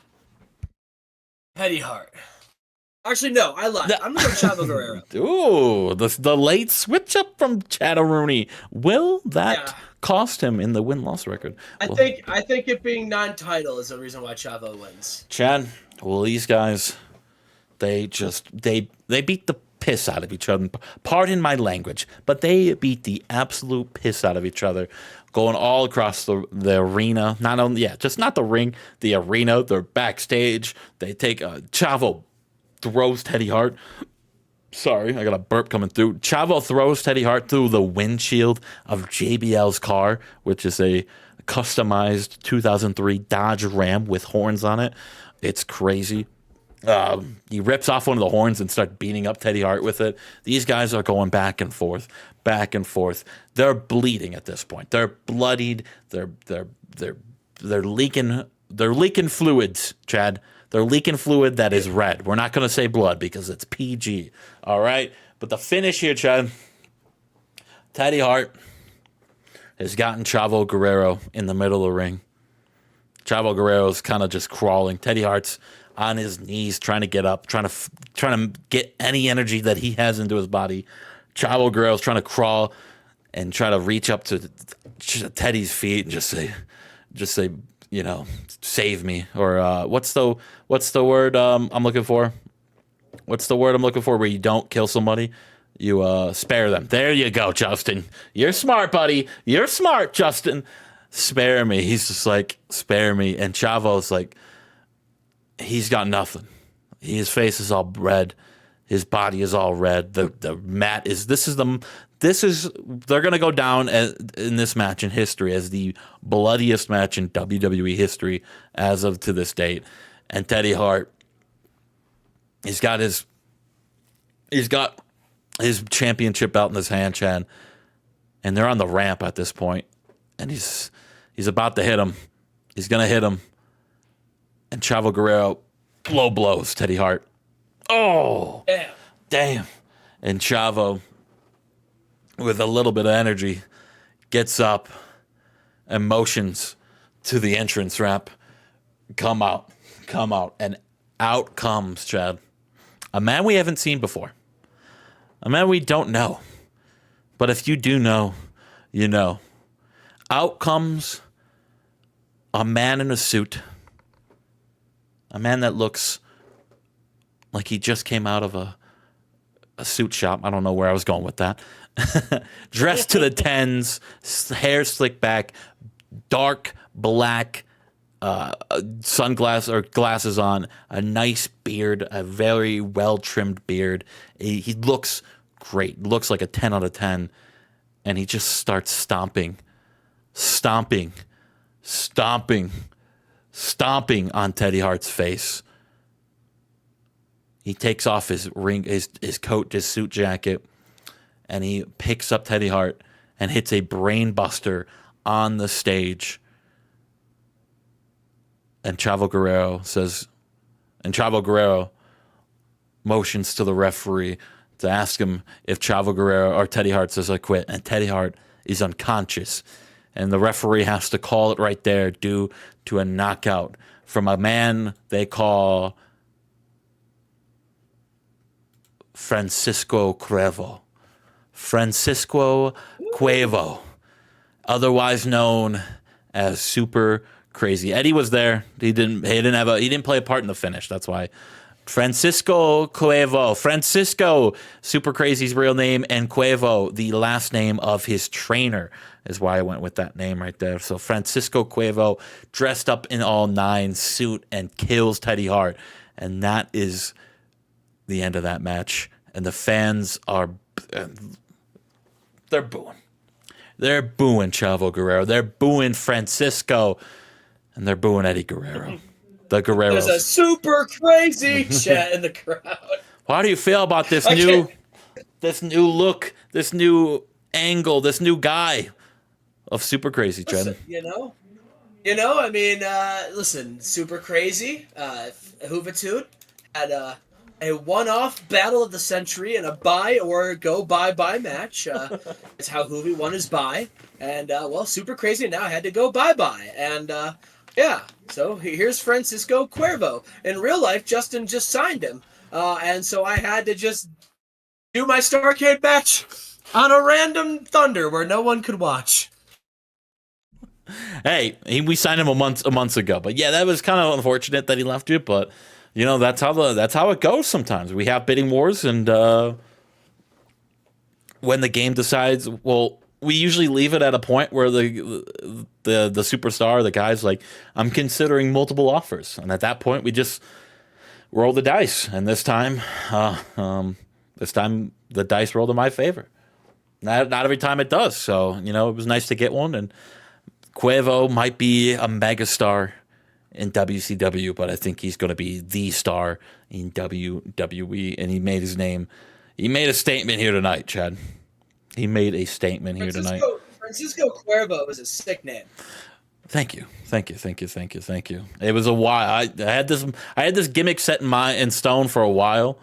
Speaker 1: Teddy Hart. Actually, no, I lied. I'm going to go Chavo Guerrero.
Speaker 2: Ooh, the late switch up from Rooney. Will that cost him in the win-loss record?
Speaker 1: I think it being non-title is the reason why Chavo wins.
Speaker 2: Chad, well, these guys, they beat the piss out of each other. Pardon my language, but they beat the absolute piss out of each other, going all across the arena. Not only, just not the ring, the arena. They're backstage. They take Chavo throws Teddy Hart. Sorry, I got a burp coming through. Chavo throws Teddy Hart through the windshield of JBL's car, which is a customized 2003 Dodge Ram with horns on it. It's crazy. He rips off one of the horns and starts beating up Teddy Hart with it. These guys are going back and forth, back and forth. They're bleeding at this point. They're bloodied. They're leaking. They're leaking fluids, Chad. They're leaking fluid that is red. We're not going to say blood because it's PG. All right? But the finish here, Chad, Teddy Hart has gotten Chavo Guerrero in the middle of the ring. Chavo Guerrero's kind of just crawling. Teddy Hart's on his knees trying to get up, trying to get any energy that he has into his body. Chavo Guerrero's trying to crawl and try to reach up to Teddy's feet and just say, save me, or what's the word I'm looking for? What's the word I'm looking for where you don't kill somebody? You spare them. There you go, Justin. You're smart, buddy. You're smart, Justin. Spare me. He's just like, spare me. And Chavo's like, he's got nothing. His face is all red. His body is all red. The mat is. They're gonna go down in this match in history as the bloodiest match in WWE history as of to this date. And Teddy Hart, he's got his championship belt in his hand, Chad, and they're on the ramp at this point, and he's about to hit him. He's gonna hit him, and Chavo Guerrero blows Teddy Hart. Oh, damn! And Chavo, with a little bit of energy, gets up and motions to the entrance ramp. Come out. And out comes, Chad, a man we haven't seen before. A man we don't know. But if you do know, you know. Out comes a man in a suit. A man that looks like he just came out of a suit shop. I don't know where I was going with that. Dressed to the tens, hair slicked back, dark black sunglasses or glasses on, a nice beard, a very well trimmed beard. He looks great, looks like a 10 out of 10, and he just starts stomping on Teddy Hart's face. He takes off his coat, his suit jacket, and he picks up Teddy Hart and hits a brain buster on the stage. And Chavo Guerrero motions to the referee to ask him if Chavo Guerrero or Teddy Hart says I quit. And Teddy Hart is unconscious. And the referee has to call it right there due to a knockout from a man they call Francisco Cuervo. Francisco Cuervo, otherwise known as Super Crazy. Eddie was there. He didn't play a part in the finish. That's why. Francisco Cuervo. Francisco, Super Crazy's real name, and Cuervo, the last name of his trainer, is why I went with that name right there. So Francisco Cuervo, dressed up in all nine suit, and kills Teddy Hart. And that is the end of that match. And the fans are, they're booing. They're booing Chavo Guerrero. They're booing Francisco. And they're booing Eddie Guerrero. The Guerreros.
Speaker 1: There's a Super Crazy chat in the crowd.
Speaker 2: How do you feel about this new look, this new angle, this new guy of Super Crazy, Chad?
Speaker 1: Listen, Super Crazy, Juventud had a one-off battle of the century and a buy or go bye-bye match. It's how Juvi won his buy. And, Super Crazy now had to go bye-bye. And, so here's Francisco Cuervo. In real life, Justin just signed him. And so I had to just do my Starrcade match on a random Thunder where no one could watch.
Speaker 2: Hey, we signed him a month ago. But yeah, that was kind of unfortunate that he left you, but that's how it goes sometimes. We have bidding wars, and when the game decides, well, we usually leave it at a point where the superstar, the guy's like, I'm considering multiple offers, and at that point we just roll the dice. And this time the dice rolled in my favor. Not every time it does, so it was nice to get one. And Cuervo might be a megastar in WCW, but I think he's going to be the star in WWE, and he made his name. He made a statement here tonight, Chad. He made a statement here tonight.
Speaker 1: Francisco Cuervo is a sick name.
Speaker 2: Thank you. It was a while. I had this gimmick set in stone for a while,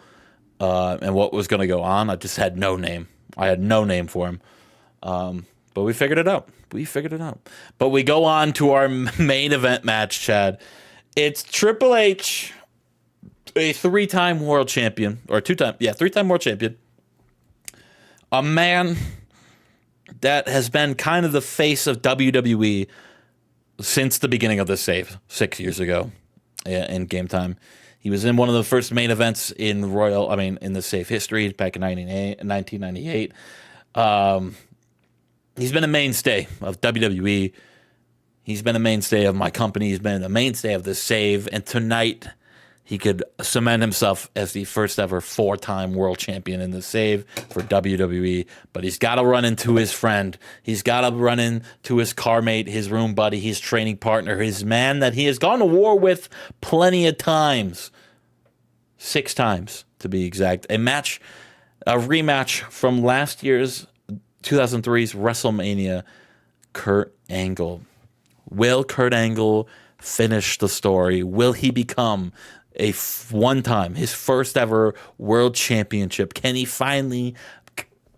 Speaker 2: and what was going to go on. I just had no name. I had no name for him, but we figured it out. But we go on to our main event match, Chad. It's Triple H, a three-time world champion, three-time world champion. A man that has been kind of the face of WWE since the beginning of the save 6 years ago in Game Time. He was in one of the first main events in the save history back in 1998. He's been a mainstay of WWE. He's been a mainstay of my company. He's been a mainstay of the save. And tonight, he could cement himself as the first ever 4-time world champion in the save for WWE. But he's got to run into his friend. He's got to run into his car mate, his room buddy, his training partner, his man that he has gone to war with plenty of times. 6 times, to be exact. A rematch from last year's 2003's WrestleMania, Kurt Angle. Will Kurt Angle finish the story? Will he become his first ever world championship? Can he finally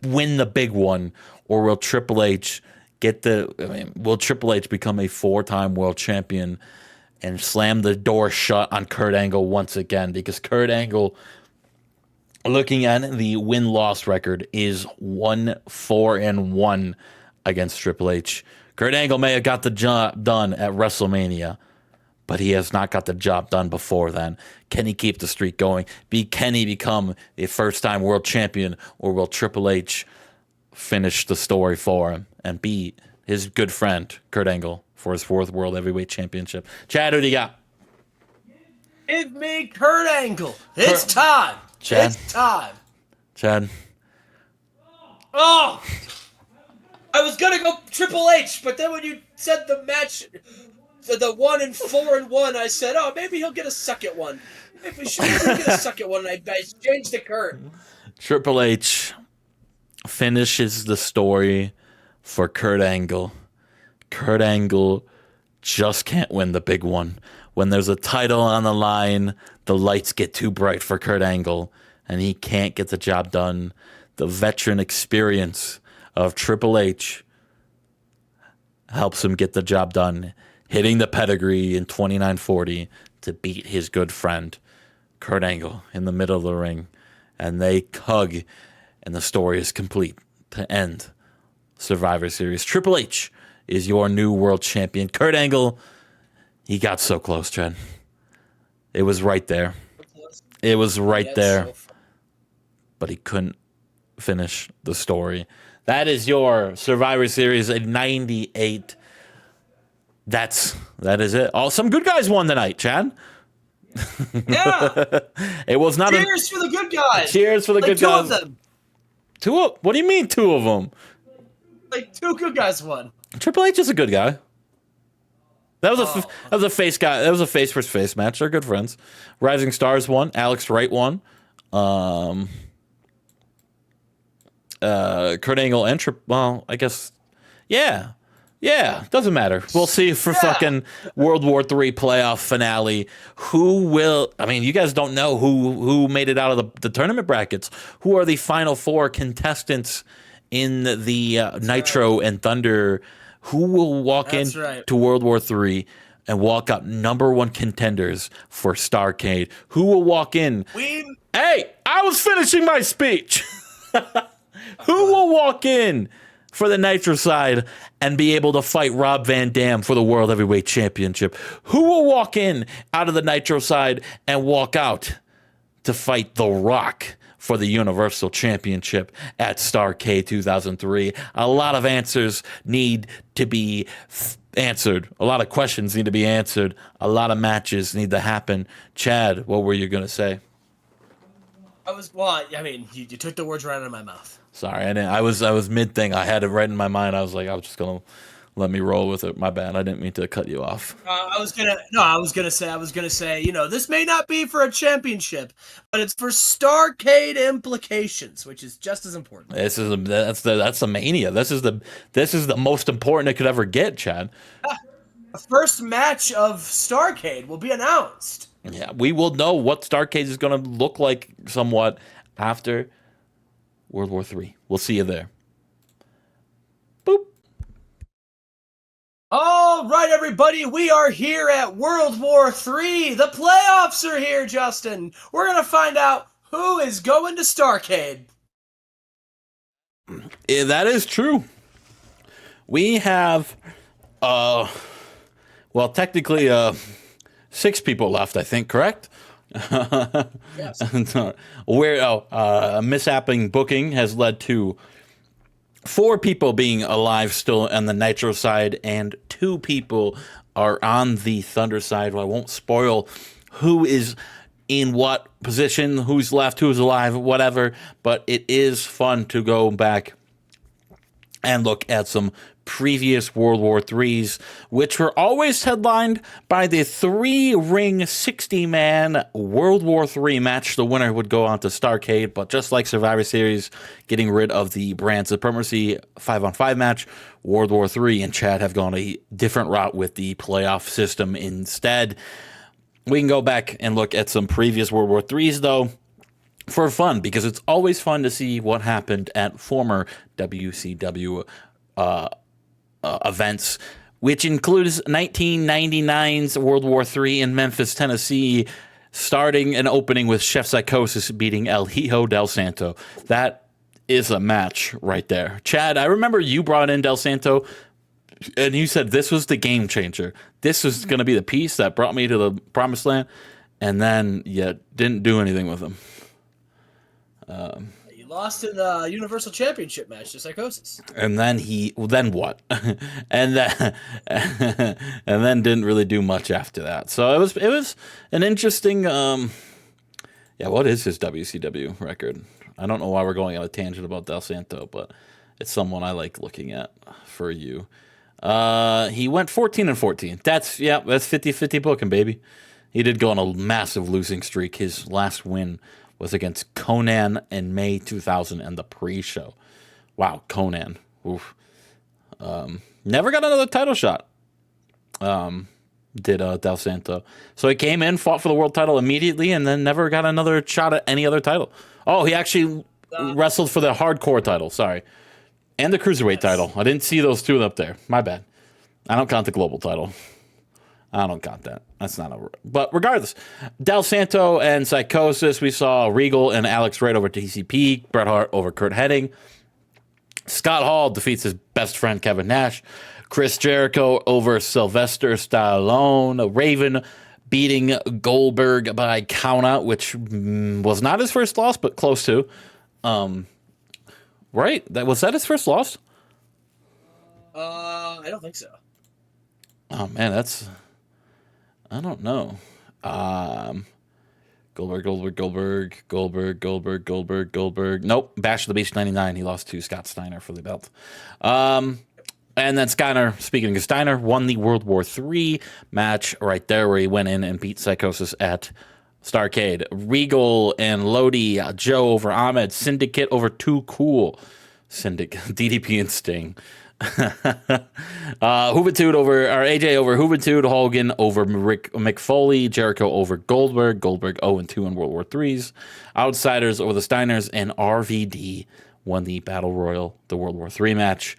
Speaker 2: win the big one? Or will Triple H will Triple H become a 4-time world champion and slam the door shut on Kurt Angle once again? Because Kurt Angle, looking at the win-loss record, is 1-4-1 against Triple H. Kurt Angle may have got the job done at WrestleMania, but he has not got the job done before then. Can he keep the streak going? Can he become a first-time world champion, or will Triple H finish the story for him and beat his good friend, Kurt Angle, for his 4th World Heavyweight Championship? Chad, who do you got?
Speaker 1: Give me Kurt Angle. It's time.
Speaker 2: Chad.
Speaker 1: It's time.
Speaker 2: Chad.
Speaker 1: Oh! I was going to go Triple H, but then when you said the match, the 1-4-1, I said, oh, maybe he'll get a second one. Maybe he'll get a second one, and I changed to Kurt.
Speaker 2: Triple H finishes the story for Kurt Angle. Kurt Angle just can't win the big one. When there's a title on the line, the lights get too bright for Kurt Angle, and he can't get the job done. The veteran experience of Triple H helps him get the job done, hitting the pedigree in 2940 to beat his good friend, Kurt Angle, in the middle of the ring. And they hug, and the story is complete to end Survivor Series. Triple H is your new world champion. Kurt Angle, he got so close, Chad. It was right there. It was right there. But he couldn't finish the story. That is your Survivor Series in 98. That is it. Oh, some good guys won tonight, Chad.
Speaker 1: Yeah.
Speaker 2: It was not
Speaker 1: Cheers for the good guys.
Speaker 2: Cheers for the good guys.
Speaker 1: 2 of them.
Speaker 2: What do you mean 2 of them?
Speaker 1: 2 good guys won.
Speaker 2: Triple H is a good guy. That was a face guy. That was a face versus face match. They're good friends. Rising Stars won. Alex Wright won. Kurt Angle and I guess, yeah, doesn't matter. We'll see for fucking World War III playoff finale. Who will? I mean, you guys don't know who made it out of the tournament brackets. Who are the final 4 contestants in the Nitro and Thunder? Who will walk to World War III and walk up #1 contenders for Starrcade? Who will walk in? Hey, I was finishing my speech. Who will walk in for the Nitro side and be able to fight Rob Van Dam for the World Heavyweight Championship? Who will walk in out of the Nitro side and walk out to fight The Rock for the Universal Championship at Starrcade 2003. A lot of answers need to be answered. A lot of questions need to be answered. A lot of matches need to happen. Chad, what were you going to say?
Speaker 1: You took the words right out of my mouth.
Speaker 2: Sorry, I was mid thing. I had it right in my mind. I was just gonna let me roll with it. My bad. I didn't mean to cut you off.
Speaker 1: I was gonna say, this may not be for a championship, but it's for Starrcade implications, which is just as important.
Speaker 2: That's the mania. This is the most important it could ever get, Chad.
Speaker 1: The first match of Starrcade will be announced.
Speaker 2: Yeah, we will know what Starrcade is going to look like somewhat after World War III. We'll see you there. Boop.
Speaker 1: All right, everybody, we are here at World War III. The playoffs are here, Justin. We're going to find out who is going to Starrcade.
Speaker 2: Yeah, that is true. We have, technically, 6 people left, I think, correct?
Speaker 1: Yes.
Speaker 2: Mishapping booking has led to 4 people being alive still on the Nitro side, and 2 people are on the Thunder side. Well, I won't spoil who is in what position, who's left, who's alive, whatever, but it is fun to go back and look at some previous World War IIIs, which were always headlined by the 3-ring 60-man World War III match. The winner would go on to Starrcade, but just like Survivor Series, getting rid of the brand supremacy 5-on-5 match, World War III and Chad have gone a different route with the playoff system instead. We can go back and look at some previous World War IIIs, though, for fun, because it's always fun to see what happened at former WCW events, which includes 1999's World War III in Memphis, Tennessee, starting and opening with Chef Psychosis beating El Hijo del Santo. That is a match right there. Chad, I remember you brought in Del Santo, and you said this was the game changer. This was going to be the piece that brought me to the promised land, and then you didn't do anything with him.
Speaker 1: You lost in the Universal Championship match to Psychosis.
Speaker 2: And then then what? and then didn't really do much after that. So it was an interesting. What is his WCW record? I don't know why we're going on a tangent about Del Santo, but it's someone I like looking at for you. He went 14-14. That's 50-50 booking, baby. He did go on a massive losing streak. His last win was against Conan in May 2000 and the pre-show. Wow, Conan. Oof. Never got another title shot. Did Del Santo. So he came in, fought for the world title immediately, and then never got another shot at any other title. Oh, he actually wrestled for the hardcore title, sorry. And the cruiserweight title. I didn't see those 2 up there. My bad. I don't count the global title. I don't count that. That's not a... But regardless, Del Santo and Psychosis, we saw Regal and Alex Wright over TCP, Bret Hart over Kurt Hennig. Scott Hall defeats his best friend Kevin Nash. Chris Jericho over Sylvester Stallone. Raven beating Goldberg by countout, which was not his first loss, but close to. Right? Was that his first loss?
Speaker 1: I don't think so.
Speaker 2: Oh, man, that's... I don't know. Goldberg. Nope. Bash of the Beach 99. He lost to Scott Steiner for the belt. And then Steiner, speaking of Steiner, won the World War III match right there where he went in and beat Psychosis at Starrcade. Regal and Lodi, Joe over Ahmed. Syndicate over Too Cool. DDP and Sting. AJ over Juventud, Hogan over Mick Foley, Jericho over Goldberg 0-2 in World War III's, Outsiders over the Steiners, and RVD won the Battle Royal, the World War III match.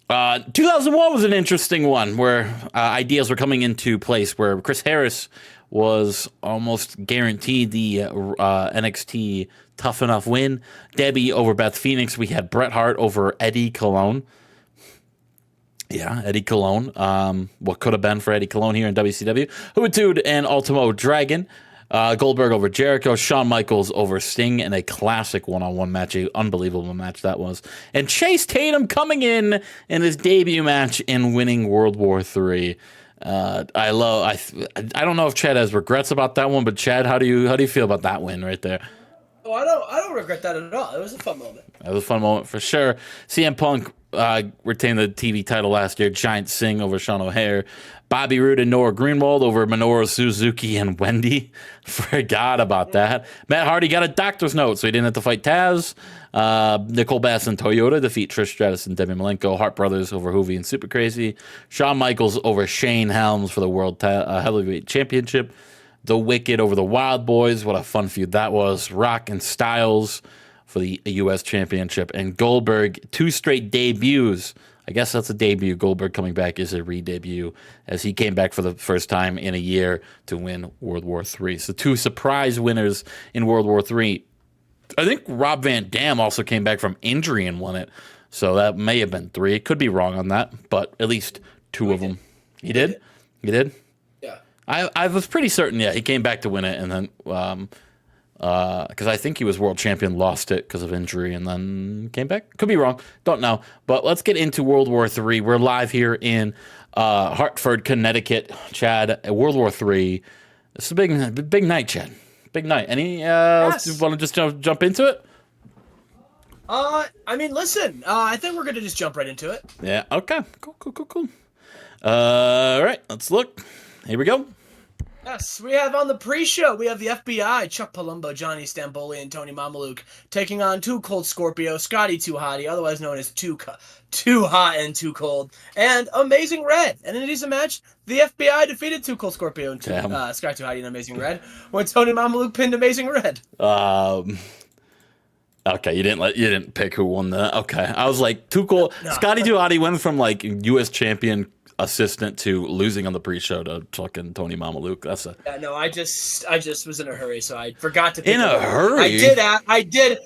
Speaker 2: 2001 was an interesting one where ideas were coming into place where Chris Harris was almost guaranteed the NXT Tough Enough win. Debbie over Beth Phoenix. We had Bret Hart over Eddie Colon. Yeah, Eddie Colon. What could have been for Eddie Colon here in WCW. Juventud and Ultimo Dragon Goldberg over Jericho, Shawn Michaels over Sting in a classic one-on-one match, a unbelievable match that was. And Chase Tatum coming in his debut match and winning World War III. I don't know if Chad has regrets about that one, but Chad, how do you feel about that win right there?
Speaker 1: Oh, I don't regret that at all. It was a fun moment.
Speaker 2: That was a fun moment for sure. CM Punk retained the TV title last year. Giant Singh over Sean O'Haire. Bobby Roode and Nora Greenwald over Minoru Suzuki and Wendy. Forgot about that. Matt Hardy got a doctor's note, so he didn't have to fight Taz. Nicole Bass and Toyota defeat Trish Stratus and Debbie Malenko. Hart Brothers over Hoovy and Super Crazy. Shawn Michaels over Shane Helms for the World Heavyweight Championship. The Wicked over the Wild Boys. What a fun feud that was. Rock and Styles for the U.S. Championship. And Goldberg, 2 straight debuts. I guess that's a debut. Goldberg coming back is a re-debut as he came back for the first time in a year to win World War III. So 2 surprise winners in World War III. I think Rob Van Dam also came back from injury and won it. So that may have been 3. It could be wrong on that, but at least 2 of them. He did? He did?
Speaker 1: Yeah.
Speaker 2: I was pretty certain, yeah, he came back to win it, and then because I think he was world champion, lost it because of injury, and then came back. Could be wrong, don't know. But let's get into World War III. We're live here in Hartford, Connecticut. Chad, World War III. It's a big night, Chad. Big night. Any?
Speaker 1: Yes.
Speaker 2: You want to just jump into it?
Speaker 1: I mean, listen. I think we're gonna just jump right into it.
Speaker 2: Yeah. Okay. Cool. All right. Let's look. Here we go.
Speaker 1: Yes, we have on the pre-show, we have the FBI, Chuck Palumbo, Johnny Stamboli, and Tony Mamaluke taking on Too Cold Scorpio, Scotty Too Hottie, otherwise known as Too Hot and Too Cold, and Amazing Red. And in a decent match, the FBI defeated Too Cold Scorpio and Scotty Too Hottie and Amazing Red when Tony Mamaluke pinned Amazing Red.
Speaker 2: Okay, you didn't pick who won that. Okay, I was like, Too Cold. No. Scotty Too Hottie went from like U.S. champion assistant to losing on the pre-show to fucking Tony Mamaluke. That's a
Speaker 1: no. I just was in a hurry, so I forgot to pick
Speaker 2: in a hurry.
Speaker 1: I did have I did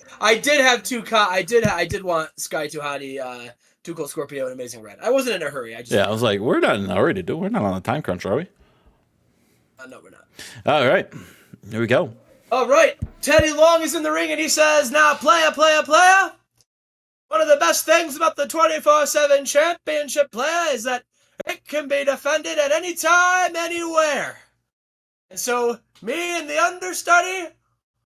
Speaker 1: want Sky Too Hottie, Too Cold Scorpio, and Amazing Red. I wasn't in a hurry. I
Speaker 2: was like, we're not in a hurry to do. We're not on a time crunch, are we?
Speaker 1: No, we're not.
Speaker 2: All right, here we go.
Speaker 1: All right, Teddy Long is in the ring and he says, "Now, playa." One of the best things about the 24/7 championship player is that it can be defended at any time, anywhere. And so, me and the understudy,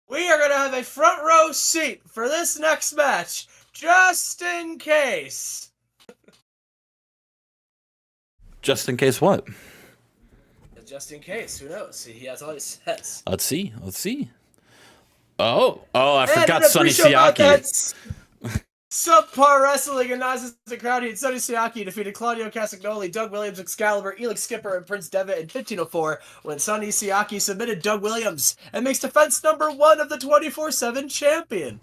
Speaker 1: we are going to have a front row seat for this next match, just in case."
Speaker 2: Just in case what?
Speaker 1: Just in case. Who knows? He has all he says.
Speaker 2: Let's see. Oh, I forgot Sonny Siaki.
Speaker 1: Subpar Wrestling and Nas the Crowd Heat. Sonny Siaki defeated Claudio Castagnoli, Doug Williams, Excalibur, Elix Skipper, and Prince Devitt in 1504 when Sonny Siaki submitted Doug Williams and makes defense number 1 of the 24/7 champion.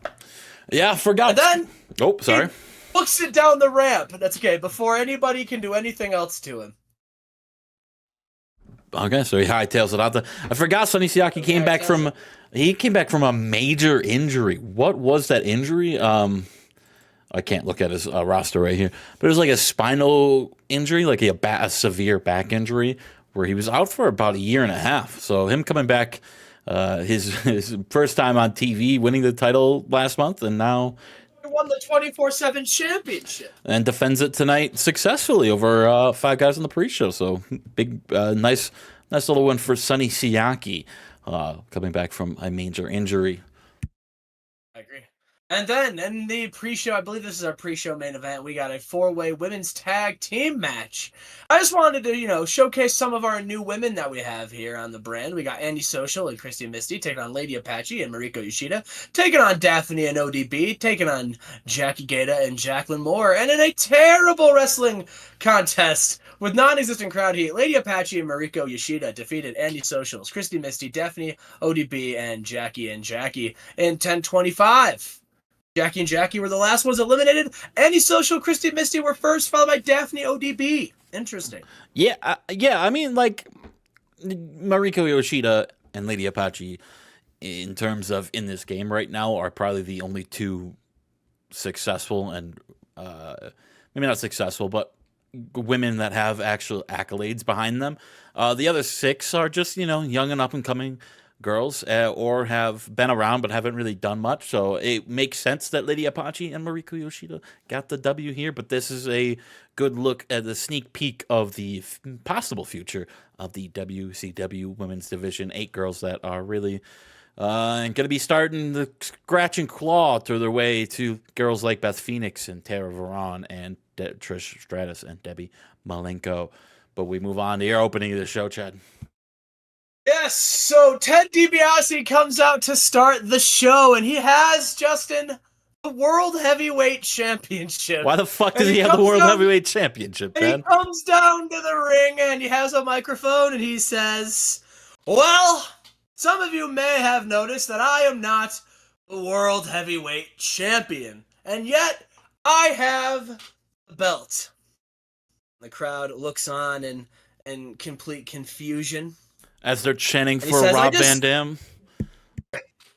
Speaker 2: Yeah, I forgot.
Speaker 1: And then
Speaker 2: sorry.
Speaker 1: He books it down the ramp. That's okay. Before anybody can do anything else to him.
Speaker 2: Okay, so he hightails it out there. I forgot Sonny Siaki came back from a major injury. What was that injury? I can't look at his roster right here, but it was like a spinal injury, like a severe back injury, where he was out for about a year and a half. So him coming back, his first time on TV, winning the title last month, and now
Speaker 1: he won the 24/7 championship
Speaker 2: and defends it tonight successfully over 5 guys on the pre-show. So big, nice little win for Sonny Siaki, coming back from a major injury.
Speaker 1: I agree. And then in the pre-show, I believe this is our pre-show main event, we got a 4-way women's tag team match. I just wanted to, showcase some of our new women that we have here on the brand. We got Andy Social and Christy Misty taking on Lady Apache and Mariko Yoshida, taking on Daphne and ODB, taking on Jackie Gata and Jacqueline Moore, and in a terrible wrestling contest with non-existent crowd heat, Lady Apache and Mariko Yoshida defeated Andy Socials, Christy Misty, Daphne, ODB, and Jackie in 10:25. Jackie and Jackie were the last ones eliminated. Andy Social, Christy Misty were first, followed by Daphne ODB. Interesting.
Speaker 2: Yeah. I mean, like, Mariko Yoshida and Lady Apache, in terms of in this game right now, are probably the only 2 successful and maybe not successful, but women that have actual accolades behind them. The other 6 are just young and up and coming girls or have been around but haven't really done much. So it makes sense that Lydia Apache and Mariko Yoshida got the W here. But this is a good look at the sneak peek of the possible future of the WCW Women's Division. 8 girls that are really going to be starting to scratch and claw through their way to girls like Beth Phoenix and Tara Varon and Trish Stratus and Debbie Malenko. But we move on to your opening of the show, Chad.
Speaker 1: Yes, so Ted DiBiase comes out to start the show, and he has, Justin, the World Heavyweight Championship.
Speaker 2: Why the fuck does he have the World Heavyweight Championship, man?
Speaker 1: He comes down to the ring, and he has a microphone, and he says, well, some of you may have noticed that I am not the World Heavyweight Champion, and yet I have a belt. The crowd looks on in complete confusion.
Speaker 2: As they're chanting for Rob Van Dam.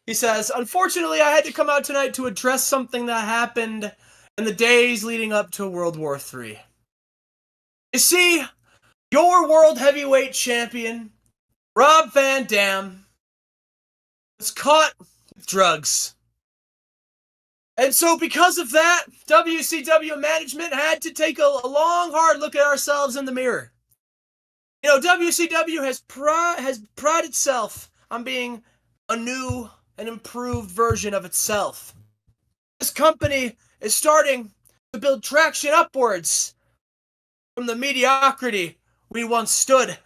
Speaker 1: He says, unfortunately, I had to come out tonight to address something that happened in the days leading up to World War III. You see, your World Heavyweight Champion, Rob Van Dam, was caught with drugs. And so because of that, WCW management had to take a long, hard look at ourselves in the mirror. You know, WCW has prided itself on being a new and improved version of itself. This company is starting to build traction upwards from the mediocrity we once stood.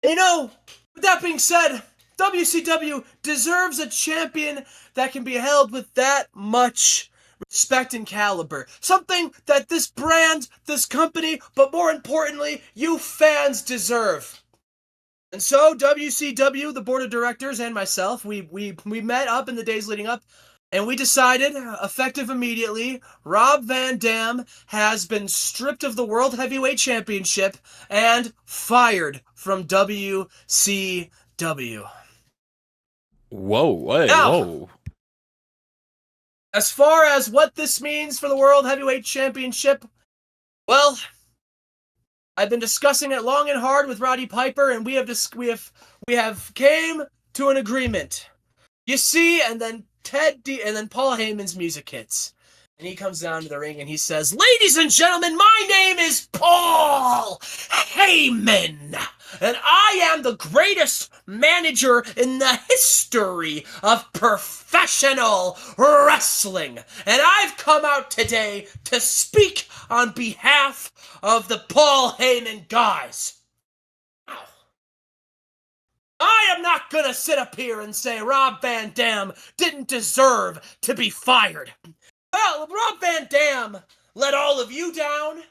Speaker 1: And you know, with that being said, WCW deserves a champion that can be held with that much respect and caliber. Something that this brand, this company, but more importantly, you fans deserve. And so WCW, the board of directors, and myself, we met up in the days leading up, and we decided, effective immediately, Rob Van Dam has been stripped of the World Heavyweight Championship and fired from WCW.
Speaker 2: Whoa.
Speaker 1: As far as what this means for the World Heavyweight Championship, well, I've been discussing it long and hard with Roddy Piper, and we have came to an agreement. You see, and then Paul Heyman's music hits, and he comes down to the ring and he says, "Ladies and gentlemen, my name is Paul Heyman, and I am the greatest manager in the history of professional wrestling. And I've come out today to speak on behalf of the Paul Heyman guys. Now, I am not gonna sit up here and say Rob Van Dam didn't deserve to be fired. Well, Rob Van Dam let all of you down.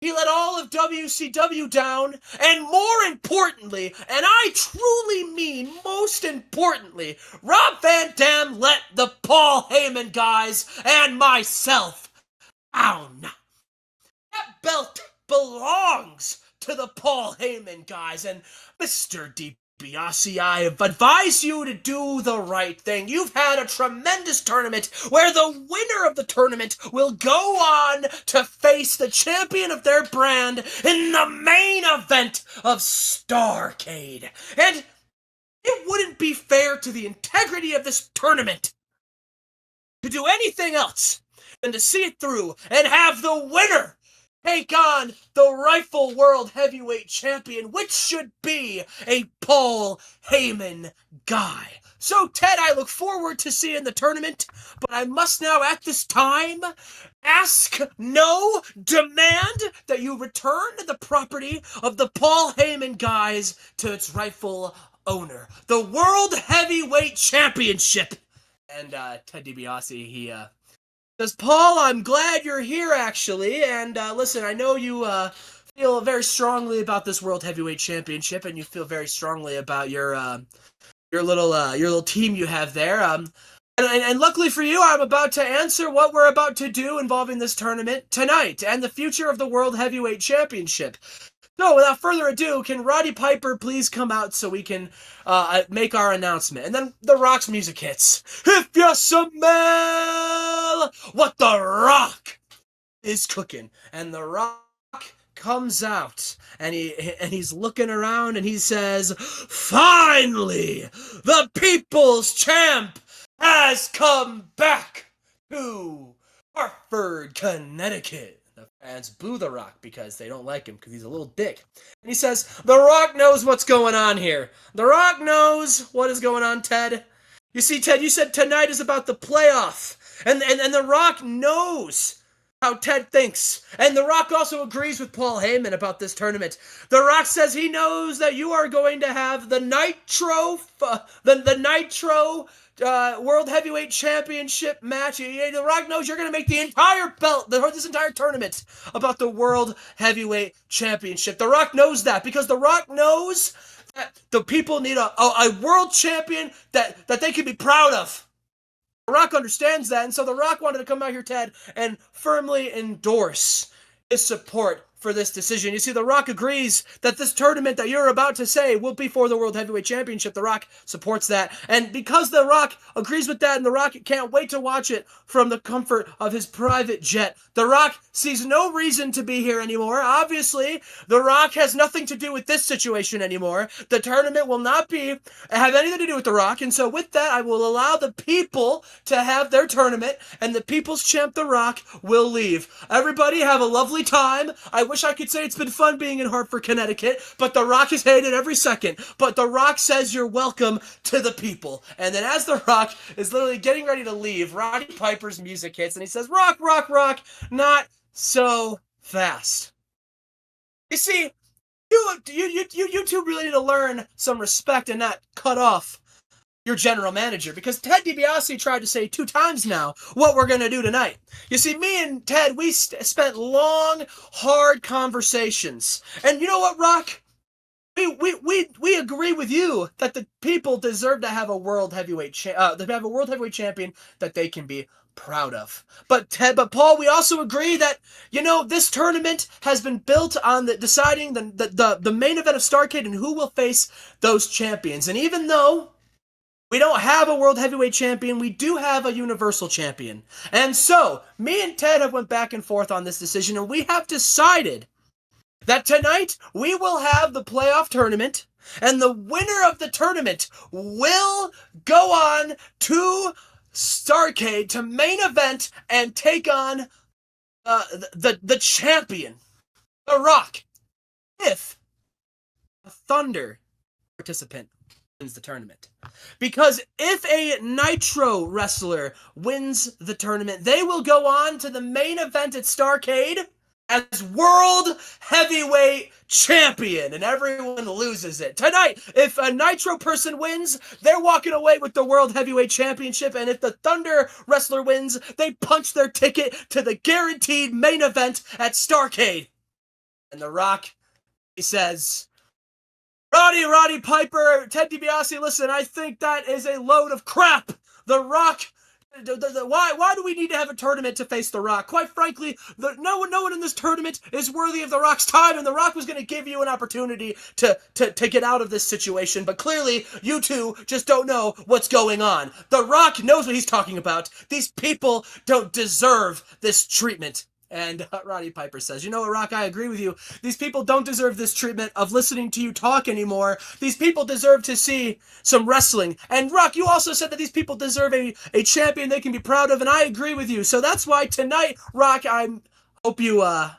Speaker 1: He let all of WCW down, and more importantly, and I truly mean most importantly, Rob Van Dam let the Paul Heyman guys and myself down. That belt belongs to the Paul Heyman guys, and Mr. DiBiase, I have advised you to do the right thing. You've had a tremendous tournament where the winner of the tournament will go on to face the champion of their brand in the main event of Starrcade. And it wouldn't be fair to the integrity of this tournament to do anything else than to see it through and have the winner take on the rightful World Heavyweight Champion, which should be a Paul Heyman guy. So, Ted, I look forward to seeing the tournament, but I must now at this time demand that you return the property of the Paul Heyman guys to its rightful owner, the World Heavyweight Championship. And Ted DiBiase, he says, Paul, I'm glad you're here, actually, and listen, I know you feel very strongly about this World Heavyweight Championship, and you feel very strongly about your little team you have there. And luckily for you, I'm about to answer what we're about to do involving this tournament tonight and the future of the World Heavyweight Championship. So, without further ado, can Roddy Piper please come out so we can make our announcement? And then The Rock's music hits. If you smell what The Rock is cooking. And The Rock comes out and he's looking around and he says, "Finally, the people's champ has come back to Hartford, Connecticut." The fans boo The Rock because they don't like him because he's a little dick. And he says, "The Rock knows what's going on here. The Rock knows what is going on, Ted. You see, Ted, you said tonight is about the playoff. And The Rock knows how Ted thinks. And The Rock also agrees with Paul Heyman about this tournament. The Rock says he knows that you are going to have the Nitro World Heavyweight Championship match. The Rock knows you're going to make the entire belt, this entire tournament, about the World Heavyweight Championship. The Rock knows that because The Rock knows that the people need a world champion that they can be proud of. The Rock understands that, and so The Rock wanted to come out here, Ted, and firmly endorse his support for this decision. You see, The Rock agrees that this tournament that you're about to say will be for the World Heavyweight Championship. The Rock supports that. And because The Rock agrees with that and The Rock can't wait to watch it from the comfort of his private jet, The Rock sees no reason to be here anymore. Obviously, The Rock has nothing to do with this situation anymore. The tournament will not have anything to do with The Rock. And so with that, I will allow the people to have their tournament, and the people's champ, The Rock, will leave. Everybody have a lovely time. I wish I could say it's been fun being in Hartford, Connecticut, but The Rock has hated every second. But The Rock says you're welcome to the people. And then as The Rock is literally getting ready to leave, Roddy Piper's music hits and he says, "Rock, rock, rock, not so fast." You see, you two really need to learn some respect and not cut off your general manager, because Ted DiBiase tried to say 2 times now what we're going to do tonight. You see, me and Ted, we spent long, hard conversations. And you know what, Rock? We agree with you that the people deserve to have a world heavyweight champion that they can be proud of. But Paul, we also agree that, this tournament has been built on deciding the main event of Starrcade and who will face those champions. And even though we don't have a world heavyweight champion, we do have a universal champion. And so, me and Ted have went back and forth on this decision, and we have decided that tonight we will have the playoff tournament, and the winner of the tournament will go on to Starrcade to main event and take on the champion, The Rock, if a Thunder participant wins the tournament. Because if a Nitro wrestler wins the tournament, they will go on to the main event at Starrcade as World Heavyweight Champion, and everyone loses it. Tonight, if a Nitro person wins, they're walking away with the World Heavyweight Championship, and if the Thunder wrestler wins, they punch their ticket to the guaranteed main event at Starrcade. And The Rock, he says, Roddy Piper, Ted DiBiase, listen, I think that is a load of crap. The Rock, why do we need to have a tournament to face The Rock? Quite frankly, no one in this tournament is worthy of The Rock's time, and The Rock was going to give you an opportunity to get out of this situation, but clearly you two just don't know what's going on. The Rock knows what he's talking about. These people don't deserve this treatment. And Roddy Piper says, "You know what, Rock, I agree with you. These people don't deserve this treatment of listening to you talk anymore. These people deserve to see some wrestling. And Rock, you also said that these people deserve a champion they can be proud of, and I agree with you. So that's why tonight, Rock, I hope you have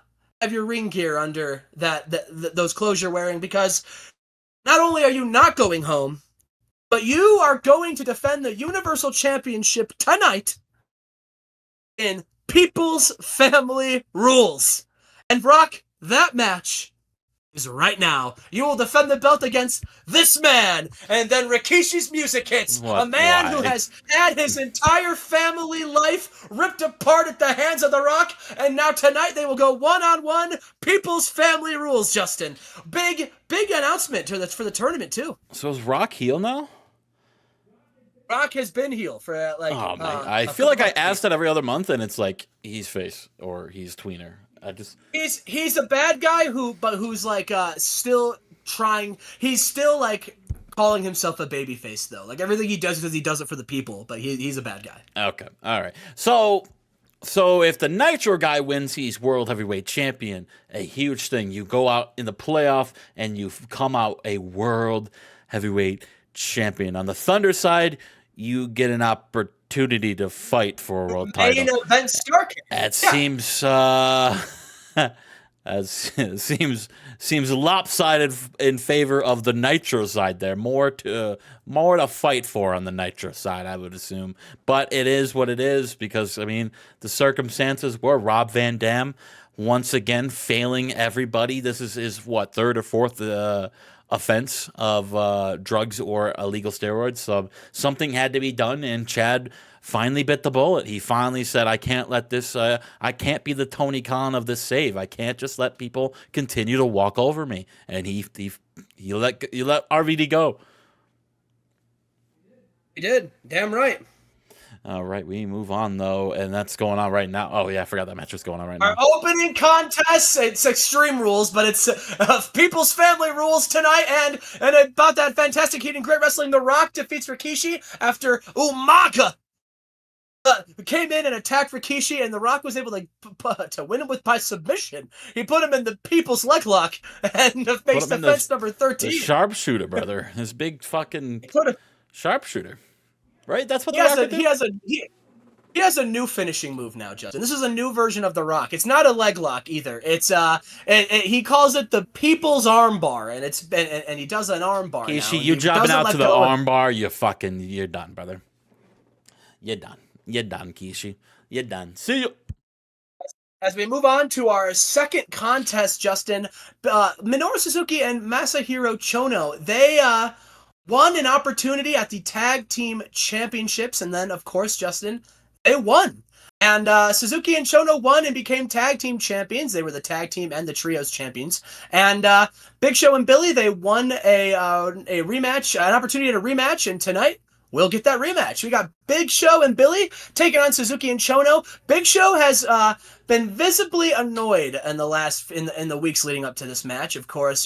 Speaker 1: your ring gear under those clothes you're wearing, because not only are you not going home, but you are going to defend the Universal Championship tonight in People's Family Rules. And Brock, that match is right now. You will defend the belt against this man." And then Rikishi's music hits. A man who has had his entire family life ripped apart at the hands of The Rock. And now tonight they will go one-on-one. People's Family Rules, Justin. Big announcement for the tournament, too.
Speaker 2: So is Rock heel now?
Speaker 1: Rock has been heel for
Speaker 2: Oh man, I feel like I ask that every other month, and it's like he's face or he's tweener.
Speaker 1: He's a bad guy who's like still trying. He's still like calling himself a babyface though. Like everything he does because he does it for the people, but he's a bad guy.
Speaker 2: Okay, all right. So So if the Nitro guy wins, he's world heavyweight champion. A huge thing. You go out in the playoff and you come out a world heavyweight champion. On the Thunder side, you get an opportunity to fight for a world
Speaker 1: Main
Speaker 2: title.
Speaker 1: event Starcade.
Speaker 2: That
Speaker 1: Yeah.
Speaker 2: seems seems lopsided in favor of the Nitro side there. More to fight for on the Nitro side, I would assume. But it is what it is because I mean the circumstances were Rob Van Dam once again failing everybody. This is his what third or fourth offense of drugs or illegal steroids. So something had to be done, and Chad finally bit the bullet. He finally said, I can't let this, I can't be the Tony Khan of this save. I can't just let people continue to walk over me. And he let RVD go.
Speaker 1: He did. Damn right.
Speaker 2: All right, we move on though, and that's going on right now. Oh yeah, I forgot that match was going on right now.
Speaker 1: Our opening contest, it's Extreme Rules, but it's People's Family Rules tonight, and about that fantastic heat and great wrestling, The Rock defeats Rikishi after Umaga came in and attacked Rikishi, and The Rock was able to win him by submission. He put him in the People's Leg Lock and faced defense number 13.
Speaker 2: The sharpshooter, brother. His big fucking sharpshooter. Right? That's what
Speaker 1: he has a new finishing move now, Justin. This is a new version of The Rock. It's not a leg lock either. It's he calls it the People's Armbar, and he does an armbar.
Speaker 2: Kishi, you jobbing out to the armbar, you're done, brother. You're done. You're done, Kishi. You're done. See you.
Speaker 1: As we move on to our second contest, Justin, Minoru Suzuki and Masahiro Chono, they won an opportunity at the Tag Team Championships, and then, of course, Justin, they won. And Suzuki and Chono won and became Tag Team Champions. They were the Tag Team and the Trios Champions. And Big Show and Billy, they won a rematch, an opportunity to rematch, and tonight, we'll get that rematch. We got Big Show and Billy taking on Suzuki and Chono. Big Show has been visibly annoyed in the weeks leading up to this match. Of course,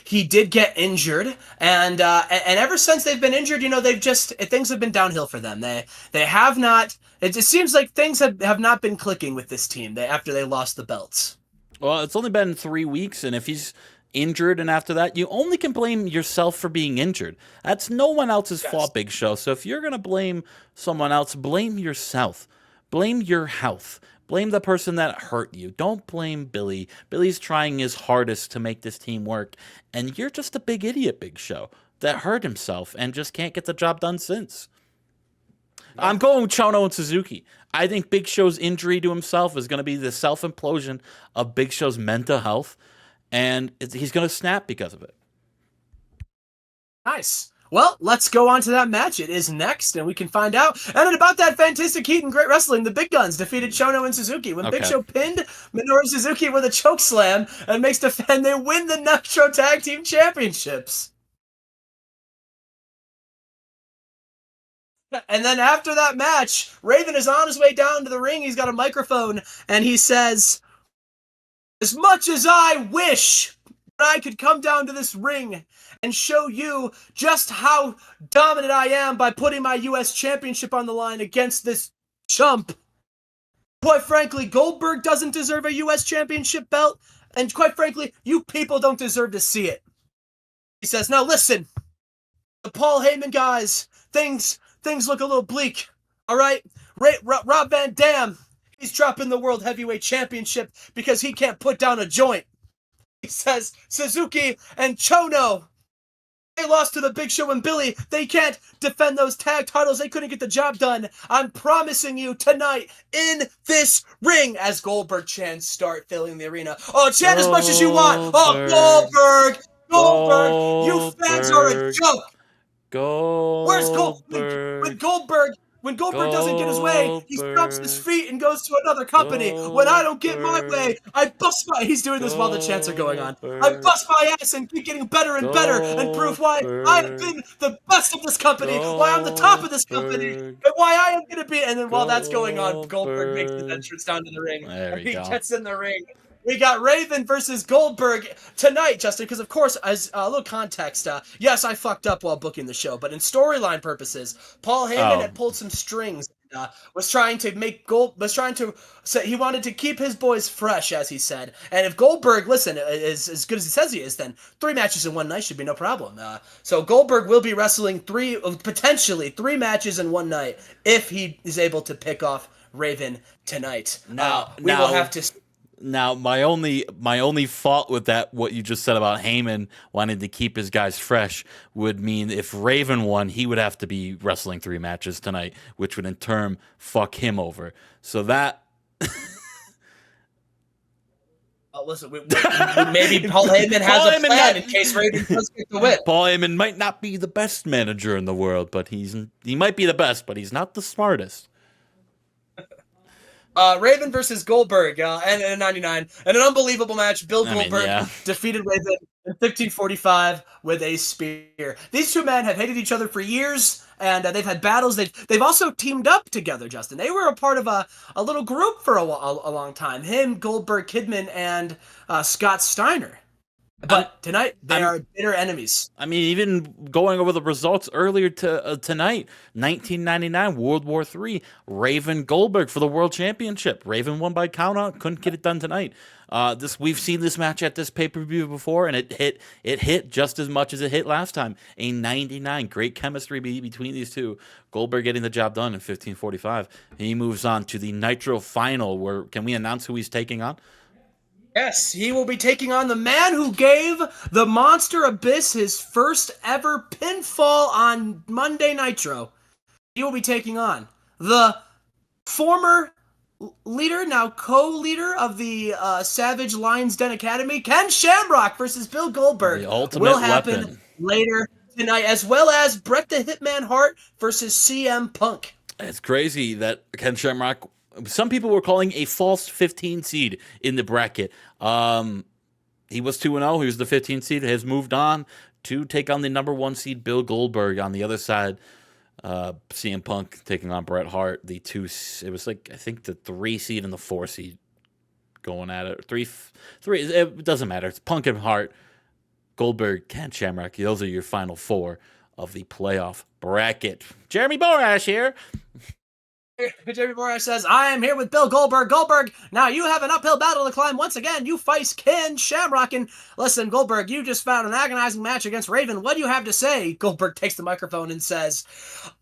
Speaker 1: he did get injured, and ever since they've been injured, things have been downhill for them. They have not. It just seems like things have not been clicking with this team. After they lost the belts.
Speaker 2: Well, it's only been 3 weeks, and if he's injured and after that, you only can blame yourself for being injured. That's no one else's fault, Big Show. So if you're going to blame someone else, blame yourself. Blame your health. Blame the person that hurt you. Don't blame Billy. Billy's trying his hardest to make this team work, and you're just a big idiot, Big Show, that hurt himself and just can't get the job done since. I'm going Chono and Suzuki. I think Big Show's injury to himself is going to be the self-implosion of Big Show's mental health, and he's going to snap because of it.
Speaker 1: Nice. Well, let's go on to that match. It is next, and we can find out. And about that fantastic heat and great wrestling, the Big Guns defeated Chono and Suzuki when Big Show pinned Minoru Suzuki with a choke slam and they win the Nitro Tag Team Championships. And then after that match, Raven is on his way down to the ring. He's got a microphone, and he says, "As much as I wish that I could come down to this ring and show you just how dominant I am by putting my U.S. Championship on the line against this chump. Quite frankly, Goldberg doesn't deserve a U.S. Championship belt, and quite frankly, you people don't deserve to see it." He says, "Now listen, the Paul Heyman guys, things look a little bleak, all right? Rob Van Dam, he's dropping the World Heavyweight Championship because he can't put down a joint." He says, "Suzuki and Chono, they lost to the Big Show and Billy. They can't defend those tag titles. They couldn't get the job done. I'm promising you tonight in this ring," as Goldberg chants start filling the arena. "Oh, chant as much as you want. Oh, Goldberg, you fans are a joke." Where's Goldberg? When Goldberg doesn't get his way, he stomps his feet and goes to another company. When I don't get my way, I bust my... He's doing this while the chants are going on. "I bust my ass and keep getting better and better and prove why I've been the best of this company, why I'm the top of this company, and why I am going to be..." And then while that's going on, Goldberg makes his entrance down to the ring. He gets in the ring. We got Raven versus Goldberg tonight, Justin, because, of course, as a little context, yes, I fucked up while booking the show, but in storyline purposes, Paul Heyman had pulled some strings. was trying to say he wanted to keep his boys fresh, as he said. And if Goldberg, listen, is as good as he says he is, then 3 matches in one night should be no problem. So Goldberg will be wrestling potentially 3 matches in one night if he is able to pick off Raven tonight. We will have to.
Speaker 2: Now, my only fault with that, what you just said about Heyman wanting to keep his guys fresh, would mean if Raven won, he would have to be wrestling 3 matches tonight, which would in turn fuck him over. So that.
Speaker 1: Listen, maybe Paul Heyman has a plan in case Raven does get the win.
Speaker 2: Paul Heyman might not be the best manager in the world, but he might be the best, but he's not the smartest.
Speaker 1: Raven versus Goldberg, and 99, and an unbelievable match. Bill Goldberg defeated Raven in 1545 with a spear. These 2 men have hated each other for years, and they've had battles. They've also teamed up together, Justin. They were a part of a little group for a long time. Him, Goldberg, Kidman, and Scott Steiner. But tonight, they are bitter enemies.
Speaker 2: I mean, even going over the results earlier tonight, 1999, World War III, Raven Goldberg for the World Championship. Raven won by countout, couldn't get it done tonight. We've seen this match at this pay-per-view before, and it hit just as much as it hit last time. A 99, great chemistry between these two. Goldberg getting the job done in 1545. He moves on to the Nitro Final, where can we announce who he's taking on?
Speaker 1: Yes, he will be taking on the man who gave the Monster Abyss his first ever pinfall on Monday Nitro. He will be taking on the former leader, now co-leader of the Savage Lions Den Academy, Ken Shamrock versus Bill Goldberg.
Speaker 2: The ultimate
Speaker 1: will happen
Speaker 2: weapon.
Speaker 1: Later tonight, as well as Bret the Hitman Hart versus CM Punk.
Speaker 2: It's crazy that Ken Shamrock, some people were calling a false 15 seed in the bracket. He was 2-0. He was the 15 seed. Has moved on to take on the number 1 seed Bill Goldberg. On the other side, CM Punk taking on Bret Hart. It was like, I think the 3 seed and the 4 seed going at it. Three. It doesn't matter. It's Punk and Hart, Goldberg, Ken Shamrock. Those are your final 4 of the playoff bracket. Jeremy Borash here.
Speaker 1: Jeremy Borash says, I am here with Bill Goldberg. Goldberg, now you have an uphill battle to climb. Once again, you face Ken Shamrock. And listen, Goldberg, you just found an agonizing match against Raven. What do you have to say? Goldberg takes the microphone and says,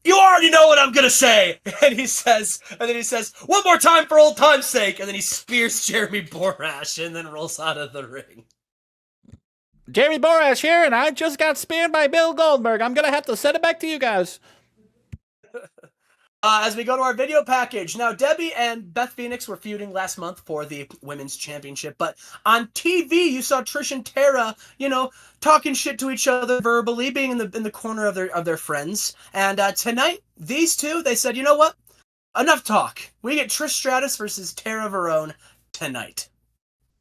Speaker 1: you already know what I'm going to say. And then he says, one more time for old time's sake. And then he spears Jeremy Borash and then rolls out of the ring.
Speaker 2: Jeremy Borash here, and I just got speared by Bill Goldberg. I'm going to have to send it back to you guys.
Speaker 1: As we go to our video package. Now, Debbie and Beth Phoenix were feuding last month for the Women's Championship, but on TV, you saw Trish and Tara, talking shit to each other verbally, being in the corner of their friends. And tonight, these two, they said, you know what? Enough talk. We get Trish Stratus versus Tara Verone tonight.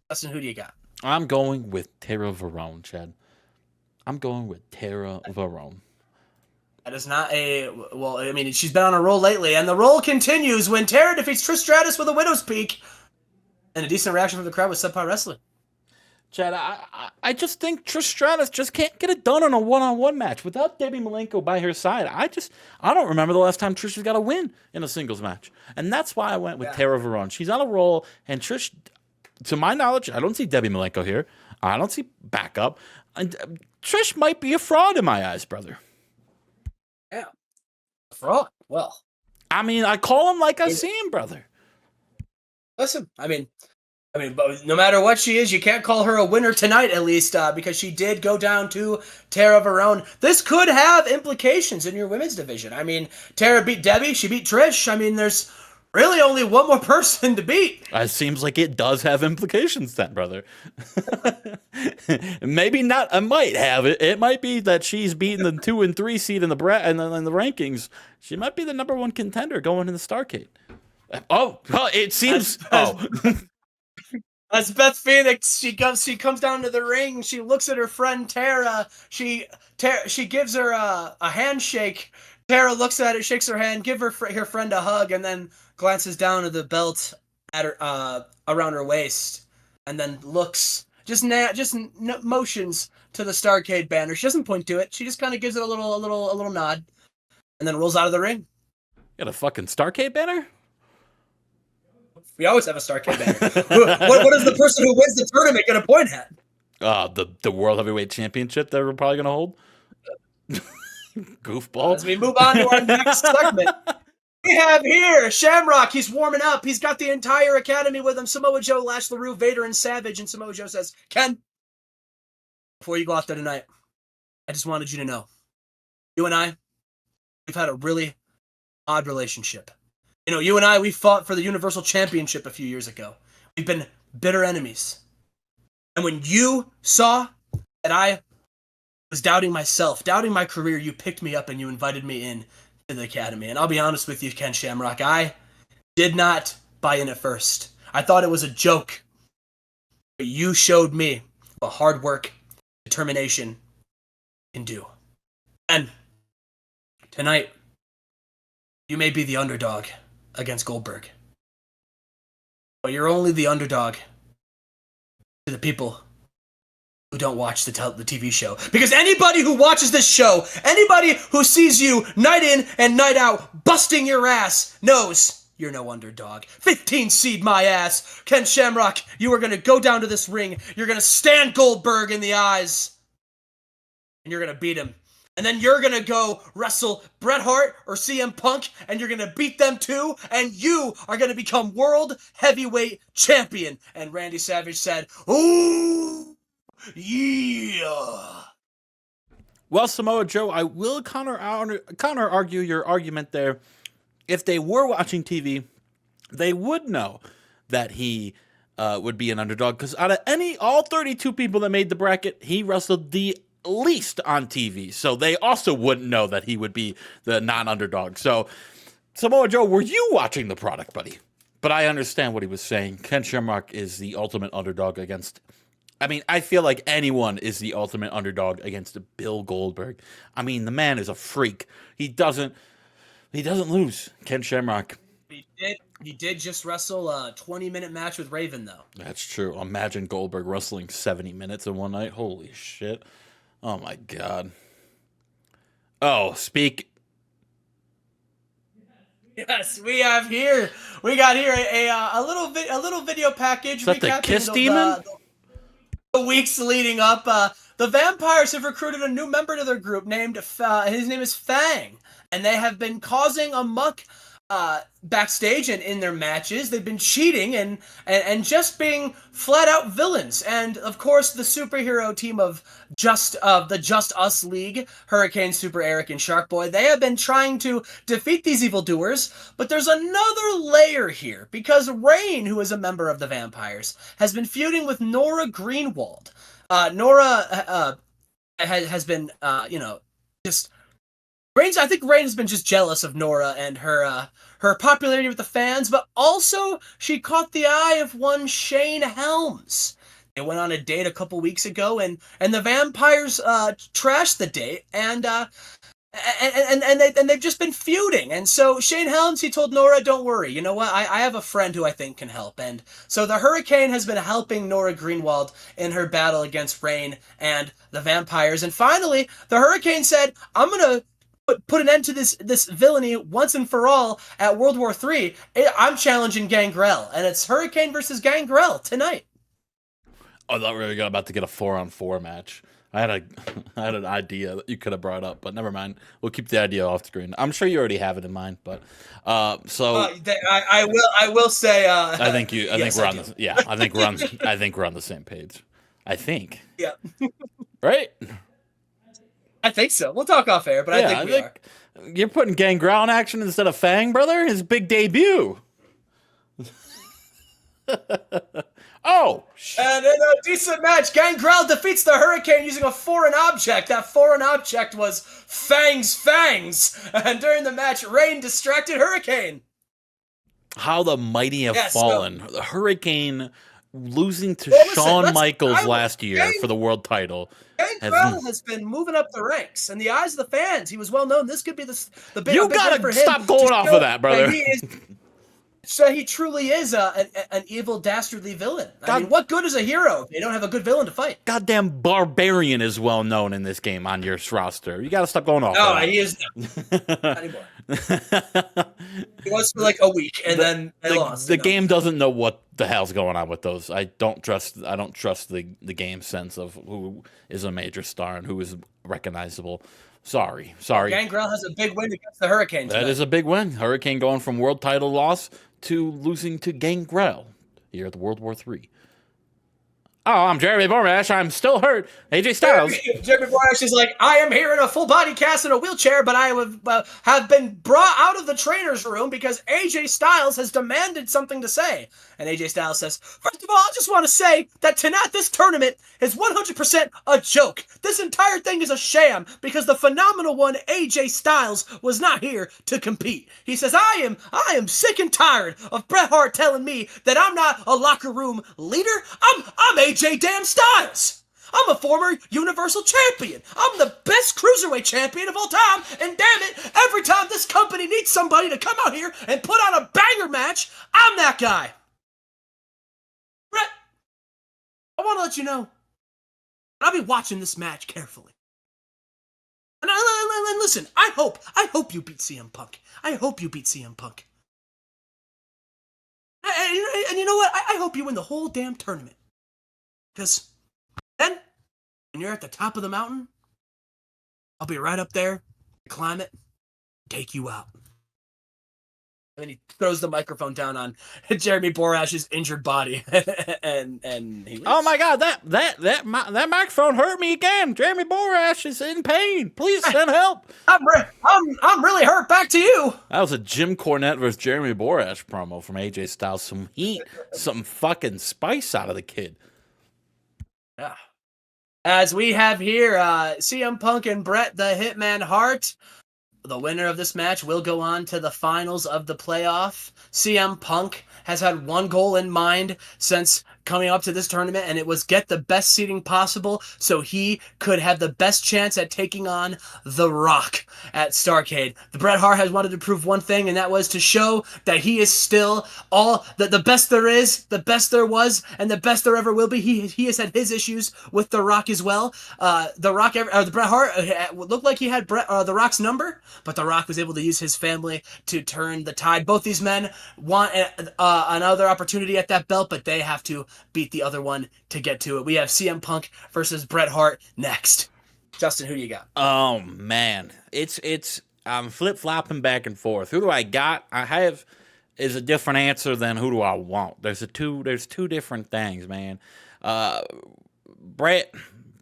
Speaker 1: Justin, who do you got?
Speaker 2: I'm going with Tara Verone, Chad. I'm going with Tara Verone.
Speaker 1: That is not she's been on a roll lately, and the roll continues when Tara defeats Trish Stratus with a Widow's Peak, and a decent reaction from the crowd with subpar wrestling.
Speaker 2: Chad, I just think Trish Stratus just can't get it done on a one-on-one match without Debbie Malenko by her side. I don't remember the last time Trish has got a win in a singles match, and that's why I went with Tara Verone. She's on a roll, and Trish, to my knowledge, I don't see Debbie Malenko here. I don't see backup, and Trish might be a fraud in my eyes, brother.
Speaker 1: Yeah. Fraud. Well.
Speaker 2: I mean, I call him like I see him, brother.
Speaker 1: Listen, I mean, no matter what she is, you can't call her a winner tonight, at least, because she did go down to Tara Verone. This could have implications in your women's division. I mean, Tara beat Debbie. She beat Trish. I mean, there's really only one more person to beat.
Speaker 2: It seems like it does have implications then, brother. Maybe not. I might have it. It might be that she's beating the 2 and 3 seed in the rankings. She might be the number 1 contender going in the Starrcade. Oh, it seems.
Speaker 1: As Beth Phoenix, she comes down to the ring. She looks at her friend Tara. She gives her a handshake. Tara looks at it, shakes her hand, give her friend a hug, and then glances down at the belt at her around her waist, and then looks motions to the Starrcade banner. She doesn't point to it. She just kind of gives it a little nod, and then rolls out of the ring.
Speaker 2: You got a fucking Starcade banner?
Speaker 1: We always have a Starcade banner. What is the person who wins the tournament going to point at?
Speaker 2: The World Heavyweight Championship that we're probably going to hold? Goofball.
Speaker 1: As we move on to our next segment, we have here Shamrock. He's warming up. He's got the entire academy with him. Samoa Joe, Lash LaRue, Vader, and Savage. And Samoa Joe says, Ken, before you go out there tonight, I just wanted you to know, you and I, we've had a really odd relationship. You know, you and I, we fought for the Universal Championship a few years ago. We've been bitter enemies. And when you saw that I was doubting myself, doubting my career, you picked me up and you invited me in to the academy. And I'll be honest with you, Ken Shamrock, I did not buy in at first. I thought it was a joke. But you showed me what hard work, determination can do. And tonight, you may be the underdog against Goldberg. But you're only the underdog to the people who don't watch the TV show. Because anybody who watches this show, anybody who sees you night in and night out busting your ass knows you're no underdog. 15 seed my ass. Ken Shamrock, you are going to go down to this ring. You're going to stand Goldberg in the eyes. And you're going to beat him. And then you're going to go wrestle Bret Hart or CM Punk, and you're going to beat them too, and you are going to become World Heavyweight Champion. And Randy Savage said, ooh, yeah.
Speaker 2: Well, Samoa Joe, I will counter argue your argument there. If they were watching TV, they would know that he would be an underdog, because out of all 32 people that made the bracket, he wrestled the least on TV, so they also wouldn't know that he would be the non-underdog. So, Samoa Joe, were you watching the product, buddy? But I understand what he was saying. Ken Shamrock is the ultimate underdog against... I mean, I feel like anyone is the ultimate underdog against Bill Goldberg. I mean, the man is a freak. He doesn't lose. Ken Shamrock.
Speaker 1: He did just wrestle a 20-minute match with Raven, though.
Speaker 2: That's true. Imagine Goldberg wrestling 70 minutes in one night. Holy shit. Oh my God. Oh, speak.
Speaker 1: Yes, we got here a little video package.
Speaker 2: Is that the Kiss Demon?
Speaker 1: The weeks leading up, the Vampires have recruited a new member to their group named his name is Fang, and they have been causing a muck backstage and in their matches. They've been cheating and just being flat out villains. And of course, the superhero team of the Just Us League, Hurricane, Super Eric, and Shark Boy, they have been trying to defeat these evildoers. But there's another layer here, because Rain, who is a member of the Vampires, has been feuding with Nora Greenwald. Nora has been just... I think Rain has been just jealous of Nora and her popularity with the fans, but also she caught the eye of one Shane Helms. They went on a date a couple weeks ago, and the Vampires trashed the date, and they've just been feuding. And so Shane Helms, he told Nora, "Don't worry, you know what? I have a friend who I think can help." And so the Hurricane has been helping Nora Greenwald in her battle against Rain and the Vampires. And finally, the Hurricane said, "I'm gonna put an end to this villainy once and for all at World War III. I'm challenging Gangrel, and it's Hurricane versus Gangrel tonight."
Speaker 2: I thought we were about to get a 4-on-4 match. I had an idea that you could have brought up, but never mind. We'll keep the idea off screen. I'm sure you already have it in mind, but I
Speaker 1: will say.
Speaker 2: I think we're on the same page. I think.
Speaker 1: Yeah.
Speaker 2: Right.
Speaker 1: I think so. We'll talk off air, but I think we are.
Speaker 2: You're putting Gangrel in action instead of Fang, brother? His big debut. Oh!
Speaker 1: And in a decent match, Gangrel defeats the Hurricane using a foreign object. That foreign object was Fang's fangs. And during the match, Rain distracted Hurricane.
Speaker 2: How the mighty have fallen. The Hurricane losing to Shawn Michaels last year for the world title.
Speaker 1: Gangrel has been moving up the ranks, and the eyes of the fans, he was well known. This could be the big.
Speaker 2: You gotta stop going off of that, brother.
Speaker 1: So he truly is an evil, dastardly villain. I mean, what good is a hero if you don't have a good villain to fight?
Speaker 2: Goddamn barbarian is well known in this game on your roster. You got to stop going off.
Speaker 1: No, he is not anymore. He was for like a week, and then they lost.
Speaker 2: The game doesn't know what the hell's going on with those. I don't trust the game sense of who is a major star and who is recognizable. Sorry.
Speaker 1: Gangrel has a big win against the Hurricane tonight.
Speaker 2: That is a big win. Hurricane going from world title loss to losing to Gangrel here at the World War III. Oh, I'm Jeremy Borash. I'm still hurt. AJ Styles.
Speaker 1: Jeremy Borash is like, I am here in a full body cast in a wheelchair, but I have been brought out of the trainer's room because AJ Styles has demanded something to say. And AJ Styles says, first of all, I just want to say that tonight this tournament is 100% a joke. This entire thing is a sham because the phenomenal one, AJ Styles, was not here to compete. He says, I am sick and tired of Bret Hart telling me that I'm not a locker room leader. I'm AJ damn Styles. I'm a former Universal Champion. I'm the best Cruiserweight Champion of all time. And damn it, every time this company needs somebody to come out here and put on a banger match, I'm that guy. Bret, I want to let you know, I'll be watching this match carefully. And listen, I hope you beat CM Punk. I hope you beat CM Punk. And you know what? I hope you win the whole damn tournament. Because then, when you're at the top of the mountain, I'll be right up there, climb it, take you out. And then he throws the microphone down on Jeremy Borash's injured body, and he leaves.
Speaker 2: Oh my God, that microphone hurt me again. Jeremy Borash is in pain. Please send help.
Speaker 1: I'm really hurt. Back to you.
Speaker 2: That was a Jim Cornette versus Jeremy Borash promo from AJ Styles. Some heat, some fucking spice out of the kid.
Speaker 1: Yeah. As we have here, CM Punk and Bret the Hitman Hart. The winner of this match will go on to the finals of the playoff. CM Punk has had one goal in mind since coming up to this tournament, and it was get the best seating possible so he could have the best chance at taking on The Rock at Starrcade. The Bret Hart has wanted to prove one thing, and that was to show that he is still the best there is, the best there was, and the best there ever will be. He has had his issues with The Rock as well. The Bret Hart looked like he had The Rock's number, but The Rock was able to use his family to turn the tide. Both these men want another opportunity at that belt, but they have to beat the other one to get to it. We have CM Punk versus Bret Hart next. Justin, who do you got?
Speaker 2: Oh man, I'm flip-flopping back and forth. Who do I got? I have is a different answer than who do I want. There's two different things, man. Bret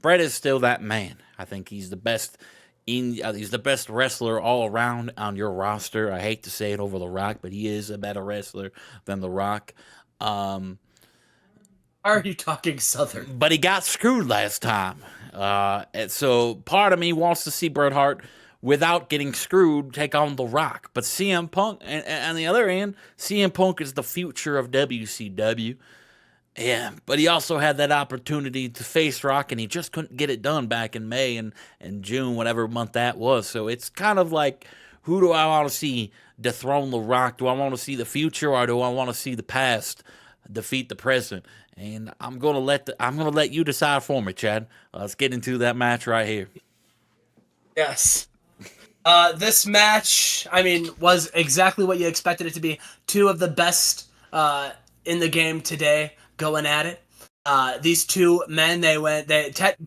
Speaker 2: is still that man. I think he's the best. He's the best wrestler all around on your roster. I hate to say it over The Rock, but he is a better wrestler than The Rock.
Speaker 1: Are you talking Southern?
Speaker 2: But he got screwed last time. And so part of me wants to see Bret Hart, without getting screwed, take on The Rock. But CM Punk, and on the other end, CM Punk is the future of WCW. Yeah, but he also had that opportunity to face Rock, and he just couldn't get it done back in May and June, whatever month that was. So it's kind of like, who do I want to see dethrone The Rock? Do I want to see the future, or do I want to see the past defeat the present? And I'm gonna let you decide for me, Chad. Let's get into that match right here.
Speaker 1: Yes. This match, I mean, was exactly what you expected it to be. Two of the best in the game today going at it. These two men, they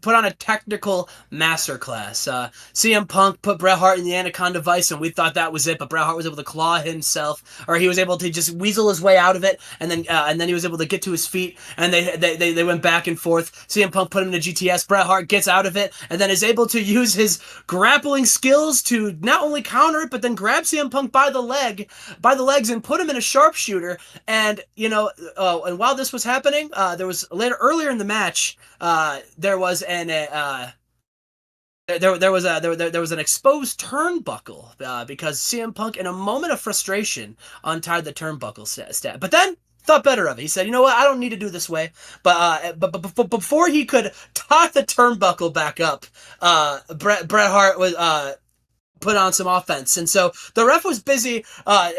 Speaker 1: put on a technical masterclass. CM Punk put Bret Hart in the Anaconda Vice, and we thought that was it, but Bret Hart was able to claw himself, or he was able to just weasel his way out of it, and then he was able to get to his feet, and they went back and forth. CM Punk put him in a GTS. Bret Hart gets out of it, and then is able to use his grappling skills to not only counter it, but then grab CM Punk by the legs, and put him in a sharpshooter. And and while this was happening, there was earlier in the match, there was an exposed turnbuckle because CM Punk, in a moment of frustration, untied the turnbuckle stat. But then thought better of it. He said, "You know what? I don't need to do this way." But before he could tie the turnbuckle back up, Bret Hart was put on some offense. And so the ref was busy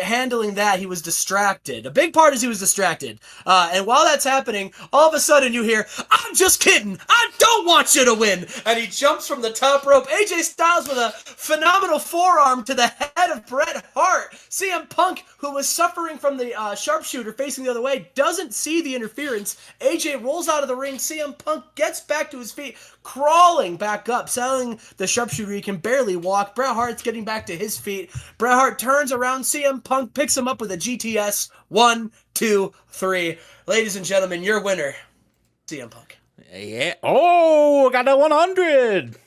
Speaker 1: handling that. He was distracted. A big part is he was distracted. And while that's happening, all of a sudden you hear, "I'm just kidding. I don't want you to win." And he jumps from the top rope. AJ Styles with a phenomenal forearm to the head of Bret Hart. CM Punk, who was suffering from the sharpshooter facing the other way, doesn't see the interference. AJ rolls out of the ring. CM Punk gets back to his feet, crawling back up, selling the sharpshooter. He can barely walk. Bret Hart's getting back to his feet. Bret Hart turns around. CM Punk picks him up with a GTS. 1, 2, 3. Ladies and gentlemen, your winner, CM Punk.
Speaker 2: Yeah. Oh, got that 100.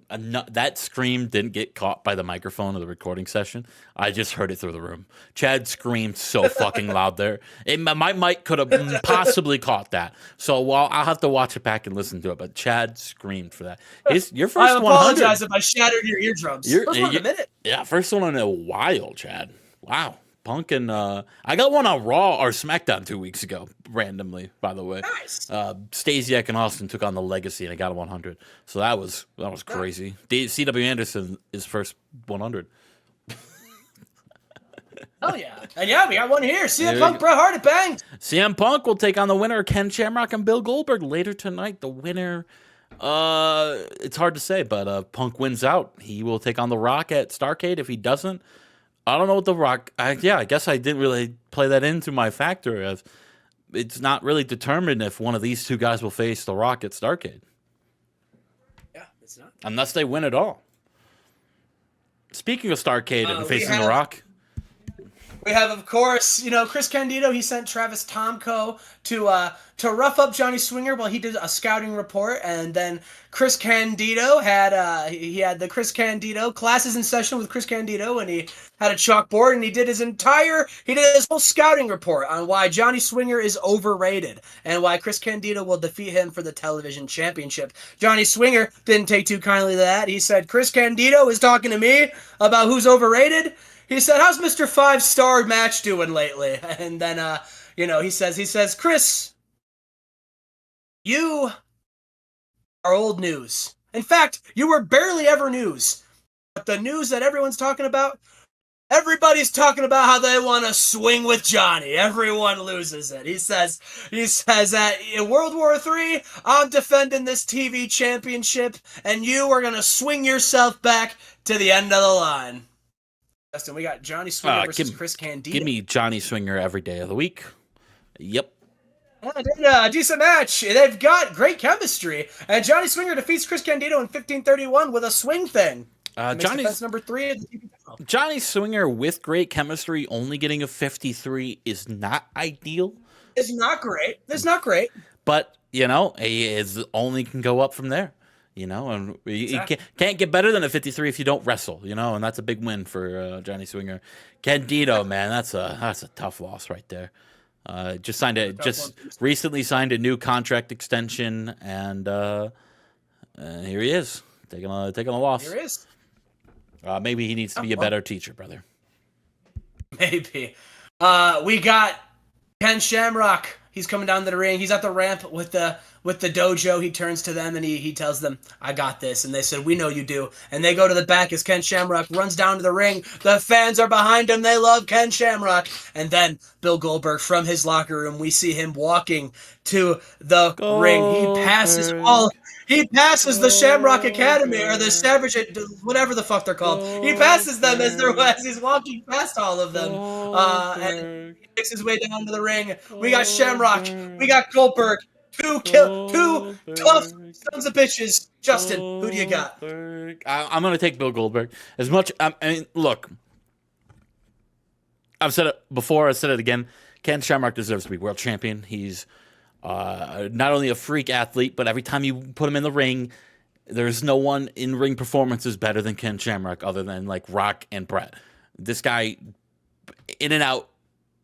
Speaker 2: That scream didn't get caught by the microphone of the recording session. I just heard it through the room. Chad screamed so fucking loud there. My mic could have possibly caught that. So I'll have to watch it back and listen to it. But Chad screamed for that. Your first 100.
Speaker 1: I apologize if I shattered your eardrums. First one in a minute.
Speaker 2: Yeah, first one in a while, Chad. Wow. Punk and I got one on Raw or SmackDown 2 weeks ago, randomly, by the way.
Speaker 1: Nice.
Speaker 2: Stasiak and Austin took on the Legacy and I got a 100. So that was crazy. C.W. Anderson is first 100.
Speaker 1: Oh yeah. And yeah, we got one here. CM Punk, Bret Hart, it banged.
Speaker 2: CM Punk will take on the winner, Ken Shamrock and Bill Goldberg, later tonight. The winner, it's hard to say, but Punk wins out. He will take on The Rock at Starrcade. If he doesn't, I don't know what The Rock... I guess I didn't really play that into my factor, as it's not really determined if one of these two guys will face The Rock at Starrcade.
Speaker 1: Yeah, it's not.
Speaker 2: Unless they win it all. Speaking of Starrcade and facing The Rock...
Speaker 1: We have, of course, Chris Candido. He sent Travis Tomko to rough up Johnny Swinger while he did a scouting report, and then Chris Candido had the Chris Candido classes in session with Chris Candido, and he had a chalkboard, and he did his whole scouting report on why Johnny Swinger is overrated and why Chris Candido will defeat him for the television championship. Johnny Swinger didn't take too kindly to that. He said, "Chris Candido is talking to me about who's overrated." He said, "How's Mr. 5-Star Match doing lately?" And then, he says, "Chris, you are old news. In fact, you were barely ever news. But the news that everyone's talking about, everybody's talking about how they want to swing with Johnny. Everyone loses it." He says that in World War III, I'm defending this TV championship, and you are going to swing yourself back to the end of the line. Justin, we got Johnny Swinger versus Chris Candido.
Speaker 2: Give me Johnny Swinger every day of the week. Yep.
Speaker 1: A decent match. They've got great chemistry. And Johnny Swinger defeats Chris Candido in 1531 with a swing thing. Johnny's number 3 of the TV channel.
Speaker 2: Johnny Swinger with great chemistry only getting a 53 is not ideal.
Speaker 1: It's not great.
Speaker 2: But, it only can go up from there. And you can't get better than a 53 if you don't wrestle, and that's a big win for Johnny Swinger. Candido, man, that's a tough loss right there. Recently signed a new contract extension, and here he is taking a loss.
Speaker 1: Here he is.
Speaker 2: Maybe he needs to be a better teacher, brother.
Speaker 1: Maybe. We got Ken Shamrock. He's coming down to the ring. He's at the ramp with the dojo. He turns to them and he tells them, "I got this." And they said, "We know you do." And they go to the back as Ken Shamrock runs down to the ring. The fans are behind him. They love Ken Shamrock. And then Bill Goldberg from his locker room, we see him walking to the ring. He passes the Shamrock Academy or the Savage, whatever the fuck they're called. He passes them as he's walking past all of them. And he makes his way down to the ring. We got Shamrock. We got Goldberg. Two tough sons of bitches. Justin, who do you got?
Speaker 2: I'm going to take Bill Goldberg. Look, I've said it before. I said it again. Ken Shamrock deserves to be world champion. He's not only a freak athlete, but every time you put him in the ring, there's no one in ring performances better than Ken Shamrock other than like Rock and Bret. This guy, in and out,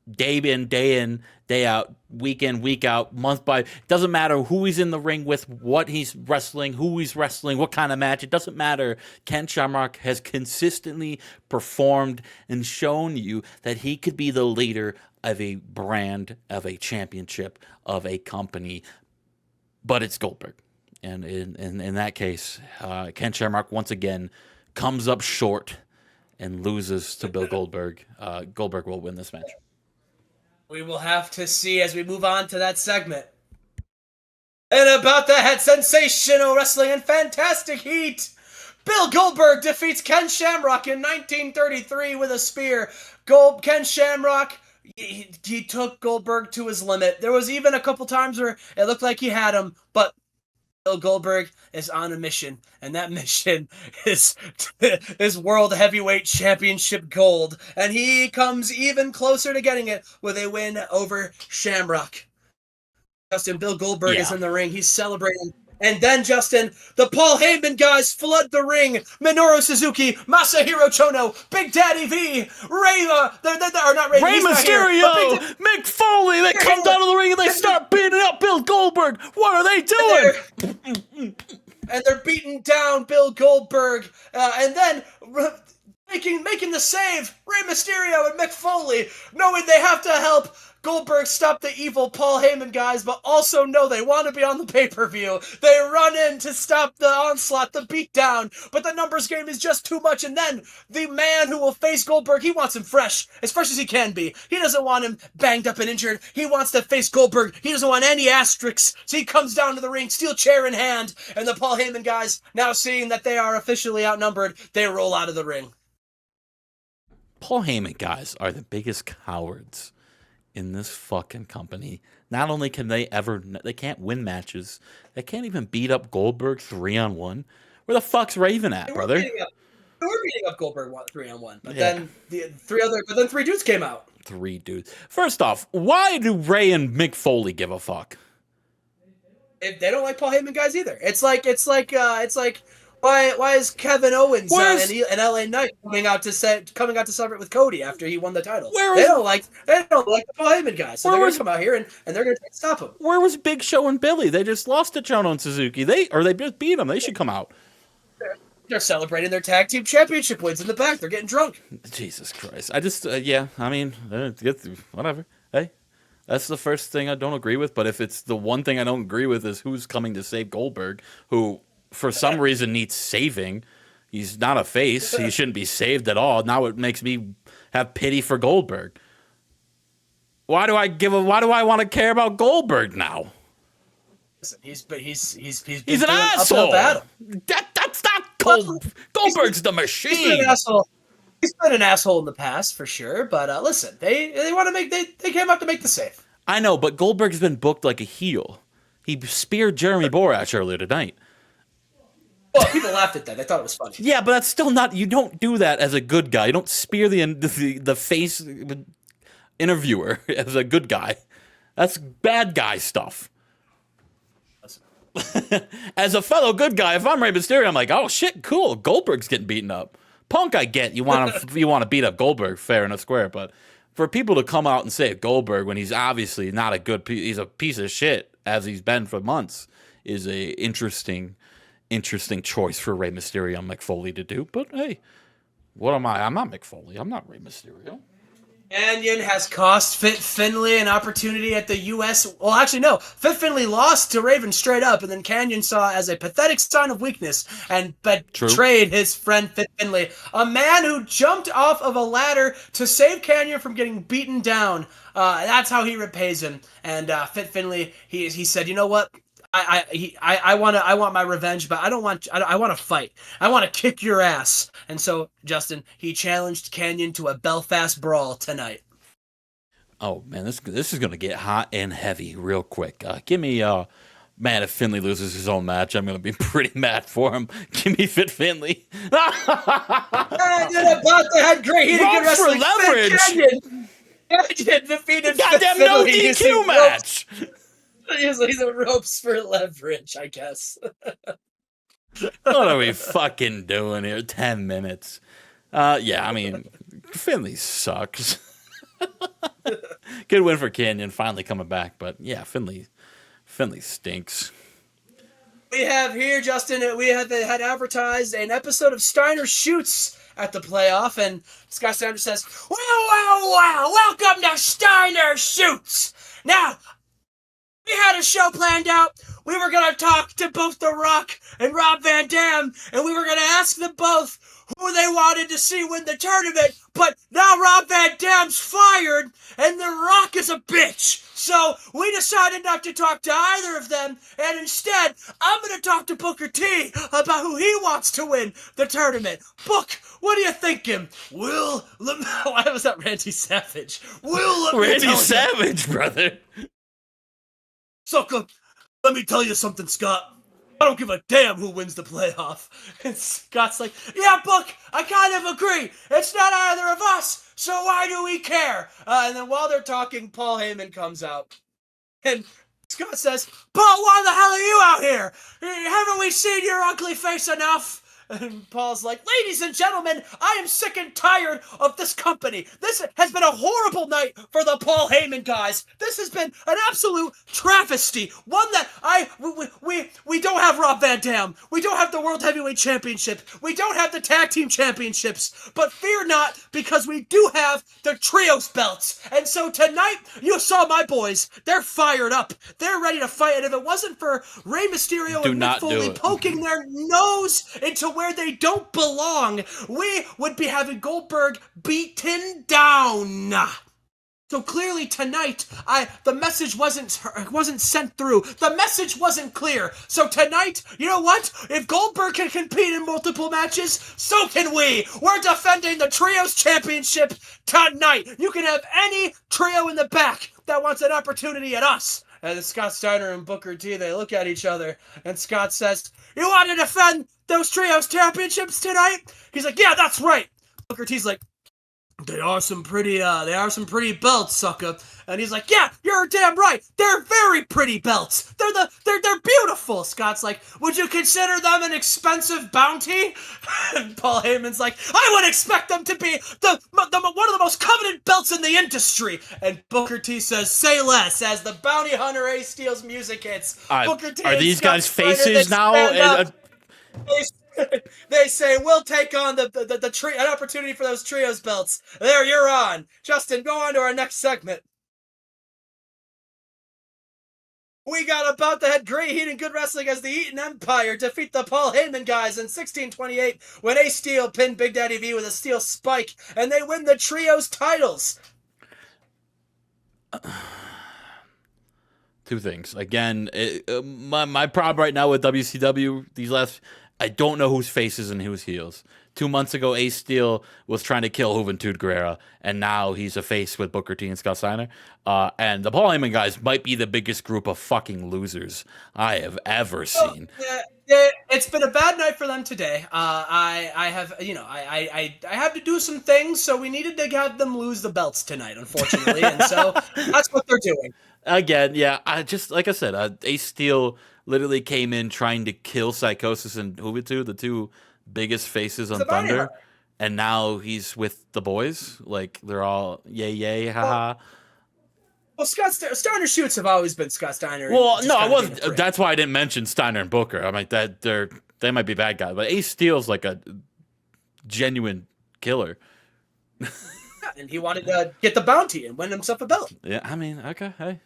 Speaker 2: day in, day out, week in, week out, month by. It doesn't matter who he's in the ring with, what he's wrestling, who he's wrestling, what kind of match. It doesn't matter. Ken Shamrock has consistently performed and shown you that he could be the leader of a brand, of a championship, of a company. But it's Goldberg. And in that case, Ken Shamrock once again comes up short and loses to Bill Goldberg. Goldberg will win this match.
Speaker 1: We will have to see as we move on to that segment. And about that sensational wrestling and fantastic heat, Bill Goldberg defeats Ken Shamrock in 1933 with a spear. Ken Shamrock, he took Goldberg to his limit. There was even a couple times where it looked like he had him, but Bill Goldberg is on a mission, and that mission is World Heavyweight Championship gold, and he comes even closer to getting it with a win over Shamrock. Justin, Bill Goldberg is in the ring. He's celebrating. And then, Justin, the Paul Heyman guys flood the ring. Minoru Suzuki, Masahiro Chono, Big Daddy V, Rey
Speaker 2: Mysterio, Mick Foley, they come down to the ring and they start beating up Bill Goldberg. What are they doing?
Speaker 1: And they're beating down Bill Goldberg. And then making the save, Rey Mysterio and Mick Foley, knowing they have to help Goldberg stop the evil Paul Heyman guys, but also know they want to be on the pay-per-view. They run in to stop the onslaught, the beatdown, but the numbers game is just too much, and then the man who will face Goldberg, he wants him fresh as he can be. He doesn't want him banged up and injured. He wants to face Goldberg. He doesn't want any asterisks, so he comes down to the ring, steel chair in hand, and the Paul Heyman guys, now seeing that they are officially outnumbered, they roll out of the ring.
Speaker 2: Paul Heyman guys are the biggest cowards in this fucking company. Not only can they can't win matches, they can't even beat up Goldberg 3-on-1. Where the fuck's Raven at, brother?
Speaker 1: They were beating up Goldberg 3-on-1, but then three dudes came out.
Speaker 2: 3 dudes. First off, why do Ray and Mick Foley give a fuck?
Speaker 1: They don't like Paul Heyman guys either. It's like why is Kevin Owens and LA Knight coming out to celebrate with Cody after he won the title? They don't like the Paul Heyman guys, so they're going to come out here and they're going to stop him.
Speaker 2: Where was Big Show and Billy? They just lost to Chono and Suzuki. They just beat them. They should come out.
Speaker 1: They're celebrating their tag team championship wins in the back. They're getting drunk.
Speaker 2: Jesus Christ! I just whatever. Hey. That's the first thing I don't agree with, but if it's the one thing I don't agree with is who's coming to save Goldberg, who for some reason needs saving. He's not a face. He shouldn't be saved at all. Now it makes me have pity for Goldberg. Why do I want to care about Goldberg now?
Speaker 1: Listen, he's
Speaker 2: an asshole. That's not Goldberg's the machine.
Speaker 1: He's been an asshole. He's been an asshole in the past for sure, but listen, they came out to make the save.
Speaker 2: I know, but Goldberg's been booked like a heel. He speared Jeremy Borash earlier tonight.
Speaker 1: Well, people laughed at that. They thought it was funny.
Speaker 2: Yeah, but that's still not. You don't do that as a good guy. You don't spear the face interviewer as a good guy. That's bad guy stuff. As a fellow good guy, if I'm Rey Mysterio, I'm like, oh shit, cool. Goldberg's getting beaten up. Punk, I get you want to beat up Goldberg, fair and square, but for people to come out and say Goldberg when he's obviously not a good, he's a piece of shit as he's been for months, is a interesting choice for Rey Mysterio and Mick Foley to do. But hey, what am I? I'm not Mick Foley. I'm not Rey Mysterio.
Speaker 1: Kanyon has cost Fit Finlay an opportunity at the U.S. Well, actually, no. Fit Finlay lost to Raven straight up, and then Kanyon saw as a pathetic sign of weakness and betrayed his friend Fit Finlay, a man who jumped off of a ladder to save Kanyon from getting beaten down. That's how he repays him. And Fit Finlay, he said, you know what? I want my revenge, but I want to fight. I want to kick your ass. And so, Justin, he challenged Kanyon to a Belfast brawl tonight.
Speaker 2: Oh man, this is gonna get hot and heavy real quick. Give me man, if Finlay loses his own match, I'm gonna be pretty mad for him. Give me Fit Finlay.
Speaker 1: And then about to have great hitting and wrestling.
Speaker 2: For leverage.
Speaker 1: Kanyon defeated
Speaker 2: Goddamn
Speaker 1: Fit
Speaker 2: no
Speaker 1: Finlay
Speaker 2: DQ match.
Speaker 1: He's the ropes for leverage, I guess.
Speaker 2: What are we fucking doing here? 10 minutes. Yeah, I mean, Finlay sucks. Good win for Kanyon, finally coming back. But yeah, Finlay stinks.
Speaker 1: We have here, Justin, they had advertised an episode of Steiner Shoots at the playoff, and Scott Steiner says, well, welcome to Steiner Shoots. Now, We had a show planned out. We were going to talk to both The Rock and Rob Van Dam, and we were going to ask them both who they wanted to see win the tournament, but now Rob Van Dam's fired, and The Rock is a bitch. So we decided not to talk to either of them, and instead, I'm going to talk to Booker T about who he wants to win the tournament. Book, what are you thinking? Why was that Randy Savage?
Speaker 2: Randy Savage, brother.
Speaker 1: Sucker, let me tell you something, Scott. I don't give a damn who wins the playoff. And Scott's like, yeah, Book, I kind of agree. It's not either of us, so why do we care? And then while they're talking, Paul Heyman comes out. And Scott says, Paul, why the hell are you out here? Haven't we seen your ugly face enough? And Paul's like, ladies and gentlemen, I am sick and tired of this company. This has been a horrible night for the Paul Heyman guys. This has been an absolute travesty. One that we don't have Rob Van Dam. We don't have the World Heavyweight Championship. We don't have the Tag Team Championships. But fear not, because we do have the Trios belts. And so tonight, you saw my boys. They're fired up. They're ready to fight. And if it wasn't for Rey Mysterio and Mick Foley poking their nose into where they don't belong, we would be having Goldberg beaten down. So clearly tonight, the message wasn't sent through. The message wasn't clear. So tonight, you know what? If Goldberg can compete in multiple matches, so can we. We're defending the Trios Championship tonight. You can have any trio in the back that wants an opportunity at us. And Scott Steiner and Booker T, they look at each other, and Scott says, you want to defend those Trios Championships tonight? He's like, yeah, that's right. Booker T's like, they are some pretty belts, sucker. And he's like, yeah, you're damn right. They're very pretty belts. They're beautiful. Scott's like, would you consider them an expensive bounty? And Paul Heyman's like, I would expect them to be one of the most coveted belts in the industry. And Booker T says, say less, as the bounty hunter Ace Steel's music hits. Booker T
Speaker 2: are these guys faces now?
Speaker 1: They say, we'll take on an opportunity for those trios belts. There, you're on. Justin, go on to our next segment. We got about the head Great Heat and Good Wrestling as the Eaton Empire defeat the Paul Heyman guys in 1628 when Ace Steel pinned Big Daddy V with a steel spike, and they win the trios titles.
Speaker 2: Two things. Again, my problem right now with WCW, I don't know whose faces and whose heels. 2 months ago, Ace Steel was trying to kill Juventud Guerrera, and now he's a face with Booker T and Scott Steiner. And the Paul Heyman guys might be the biggest group of fucking losers I have ever seen.
Speaker 1: It's been a bad night for them today. I have to do some things, so we needed to have them lose the belts tonight, unfortunately, and so that's what they're doing.
Speaker 2: Again, yeah, like I said, Ace Steel literally came in trying to kill Psychosis and Juventud, the two biggest faces on Thunder, and now he's with the boys. Like, they're all yay, haha.
Speaker 1: Well, Steiner shoots have always been Scott Steiner.
Speaker 2: Well, no, I wasn't. That's why I didn't mention Steiner and Booker. I mean, they might be bad guys, but Ace Steel's like a genuine killer.
Speaker 1: And he wanted to get the bounty and win himself a belt.
Speaker 2: Yeah, I mean, okay, hey.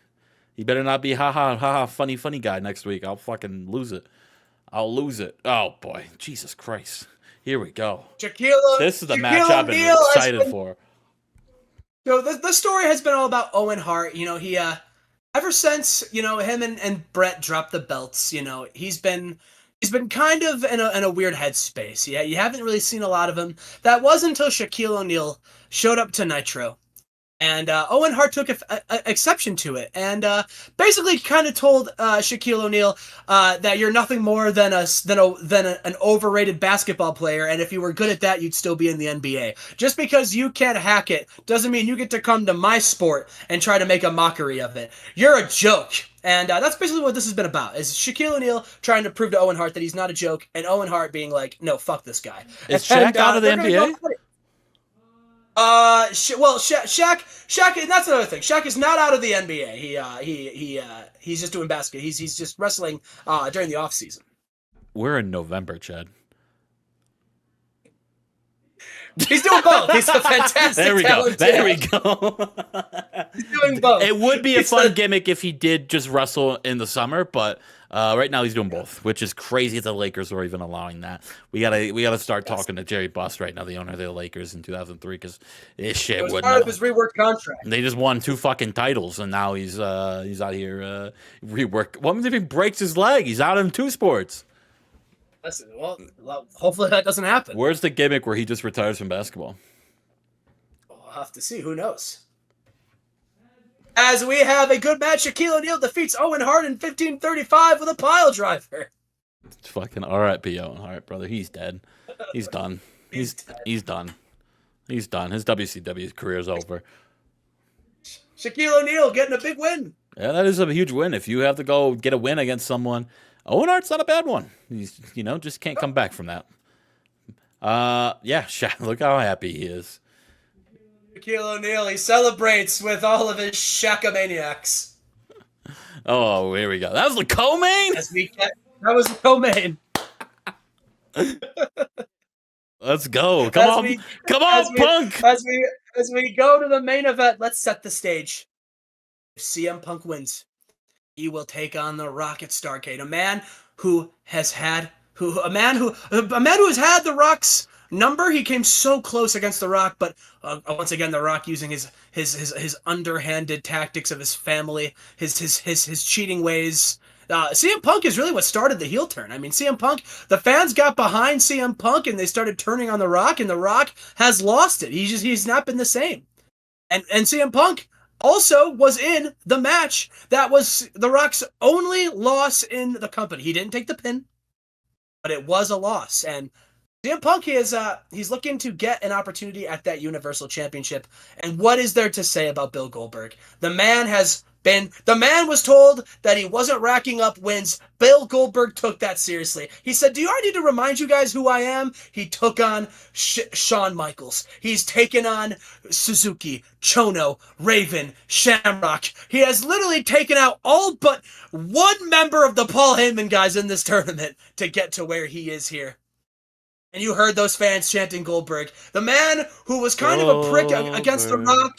Speaker 2: He better not be haha, funny guy next week. I'll fucking lose it. I'll lose it. Oh, boy. Jesus Christ. Here we go. This is the match I've been excited for.
Speaker 1: So the story has been all about Owen Hart. You know, he, ever since, you know, him and Brett dropped the belts, you know, he's been kind of in a weird headspace. Yeah, you haven't really seen a lot of him. That was until Shaquille O'Neal showed up to Nitro. And Owen Hart took exception to it, and basically kind of told Shaquille O'Neal that you're nothing more than an overrated basketball player, and if you were good at that, you'd still be in the NBA. Just because you can't hack it doesn't mean you get to come to my sport and try to make a mockery of it. You're a joke. And that's basically what this has been about, is Shaquille O'Neal trying to prove to Owen Hart that he's not a joke, and Owen Hart being like, no, fuck this guy.
Speaker 2: Is Shaq out of the NBA?
Speaker 1: Shaq, and that's another thing. Shaq is not out of the NBA. He's just doing basket. He's just wrestling during the off season.
Speaker 2: We're in November, Chad.
Speaker 1: He's doing both. He's a fantastic
Speaker 2: There we go.
Speaker 1: talent.
Speaker 2: There we go.
Speaker 1: He's doing both.
Speaker 2: It would be a fun gimmick if he did just wrestle in the summer, but right now he's doing both, which is crazy that the Lakers were even allowing that. We gotta start talking to Jerry Buss right now, the owner of the Lakers in 2003, because this shit
Speaker 1: It was
Speaker 2: wouldn't.
Speaker 1: part of his reworked contract.
Speaker 2: They just won 2 fucking titles, and now he's out here rework. What if he breaks his leg? He's out in 2 sports.
Speaker 1: Listen, well, hopefully that doesn't happen.
Speaker 2: Where's the gimmick where he just retires from basketball?
Speaker 1: We'll have to see. Who knows? As we have a good match, Shaquille O'Neal defeats Owen Hart in 15:35 with a pile driver.
Speaker 2: It's fucking R.I.P. Owen Hart, brother. He's dead. He's done. He's done. He's done. His WCW career's over.
Speaker 1: Shaquille O'Neal getting a big win.
Speaker 2: Yeah, that is a huge win. If you have to go get a win against someone, Owen Hart's not a bad one. He's, just can't come back from that. Yeah, look how happy he is.
Speaker 1: Shaquille O'Neal, he celebrates with all of his Shakamaniacs.
Speaker 2: Oh, here we go. That was the co-main?
Speaker 1: That was the co-main.
Speaker 2: Let's go. Come on, Punk.
Speaker 1: As we go to the main event, let's set the stage. If CM Punk wins, he will take on the Rock at Starrcade, a man who has had the Rock's number. He came so close against the Rock, but once again, the Rock using his underhanded tactics of his family, his cheating ways. CM Punk is really what started the heel turn. I mean, CM Punk, the fans got behind CM Punk and they started turning on the Rock, and the Rock has lost it. He's not been the same. And CM Punk also was in the match that was the Rock's only loss in the company. He didn't take the pin, but it was a loss. And CM Punk he's looking to get an opportunity at that Universal Championship. And what is there to say about Bill Goldberg? The man was told that he wasn't racking up wins. Bill Goldberg took that seriously. He said, do I need to remind you guys who I am? He took on Shawn Michaels. He's taken on Suzuki, Chono, Raven, Shamrock. He has literally taken out all but one member of the Paul Heyman guys in this tournament to get to where he is here. And you heard those fans chanting Goldberg. The man who was kind of a prick against the Rock.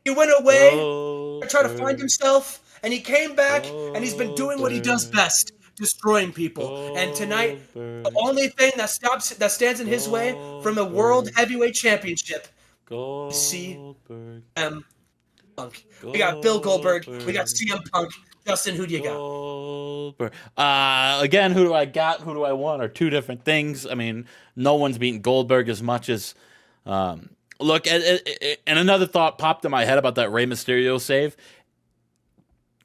Speaker 1: He went away to try to find himself, and he came back, and he's been doing what he does best, destroying people. And tonight, the only thing that stands in his way from a World Heavyweight Championship is CM Punk. We got Bill Goldberg. We got CM Punk. Justin, who do you got?
Speaker 2: Again, who do I got? Who do I want? Are 2 different things. I mean, no one's beaten Goldberg as much as. Look, and another thought popped in my head about that Rey Mysterio save.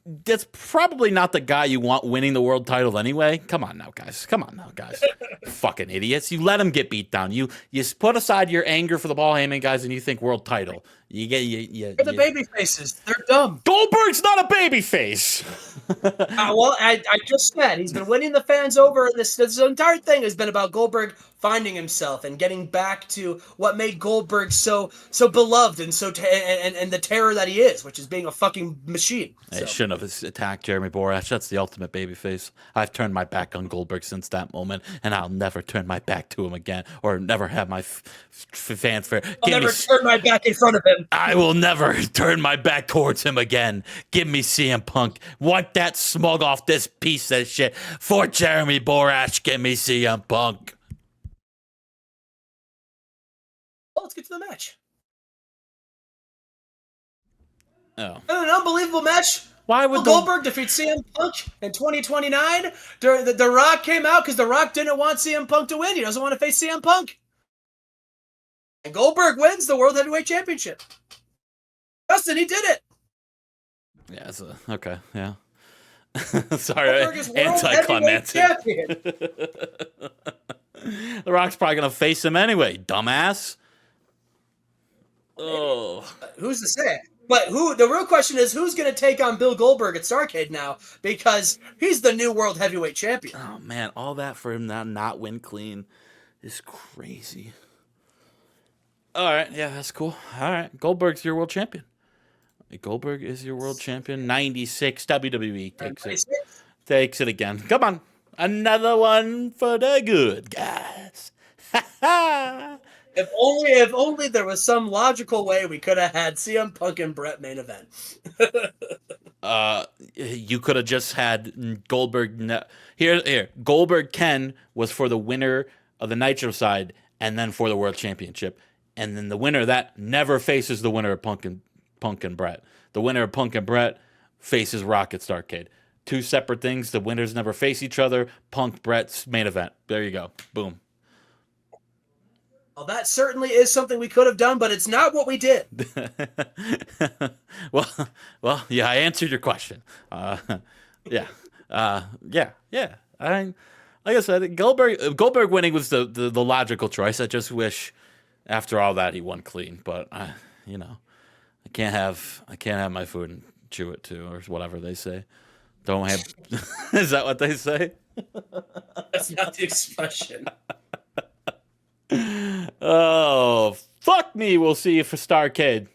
Speaker 2: That's probably not the guy you want winning the world title anyway. Come on now, guys. Fucking idiots. You let him get beat down. You put aside your anger for the Paul Heyman guys and you think world title. They're
Speaker 1: the baby faces. They're dumb.
Speaker 2: Goldberg's not a baby face.
Speaker 1: Well, I just said he's been winning the fans over. This entire thing has been about Goldberg finding himself and getting back to what made Goldberg so beloved and and the terror that he is, which is being a fucking machine.
Speaker 2: I shouldn't have attacked Jeremy Borash. That's the ultimate babyface. I've turned my back on Goldberg since that moment, and I'll never turn my back to him again, or never have my fanfare.
Speaker 1: I'll never turn my back in front of him.
Speaker 2: I will never turn my back towards him again. Give me CM Punk. Wipe that smug off this piece of shit. For Jeremy Borash, give me CM Punk.
Speaker 1: Well, let's get to the match.
Speaker 2: Oh.
Speaker 1: An unbelievable match.
Speaker 2: Why would
Speaker 1: Goldberg defeat CM Punk in 2029? The Rock came out because The Rock didn't want CM Punk to win. He doesn't want to face CM Punk. And Goldberg wins the World Heavyweight Championship. Justin, he did it.
Speaker 2: Yeah, okay, yeah. Sorry,
Speaker 1: anticlimactic.
Speaker 2: The Rock's probably going to face him anyway, dumbass. Oh.
Speaker 1: Who's to say? But the real question is, who's going to take on Bill Goldberg at Starrcade now? Because he's the new World Heavyweight Champion.
Speaker 2: Oh, man, all that for him not win clean is crazy. All right, yeah, that's cool. All right, Goldberg's your world champion. Goldberg is your world champion. 96, WWE takes it. Takes it again. Come on. Another one for the good guys. Ha ha.
Speaker 1: If only there was some logical way we could have had CM Punk and Brett main event.
Speaker 2: You could have just had Goldberg. Here. Goldberg Ken was for the winner of the Nitro side, and then for the World Championship, and then the winner of that never faces the winner of Punk and Brett. The winner of Punk and Brett faces Rocket Starcade. Two separate things. The winners never face each other. Punk Brett's main event. There you go. Boom.
Speaker 1: Well, that certainly is something we could have done, but it's not what we did.
Speaker 2: well, yeah, I answered your question. Yeah, yeah. Like I said, Goldberg winning was the logical choice. I just wish after all that he won clean, but I can't have my food and chew it too, or whatever they say. Don't have. Is that what they say?
Speaker 1: That's not the expression.
Speaker 2: Oh, fuck me. We'll see you for Starcade.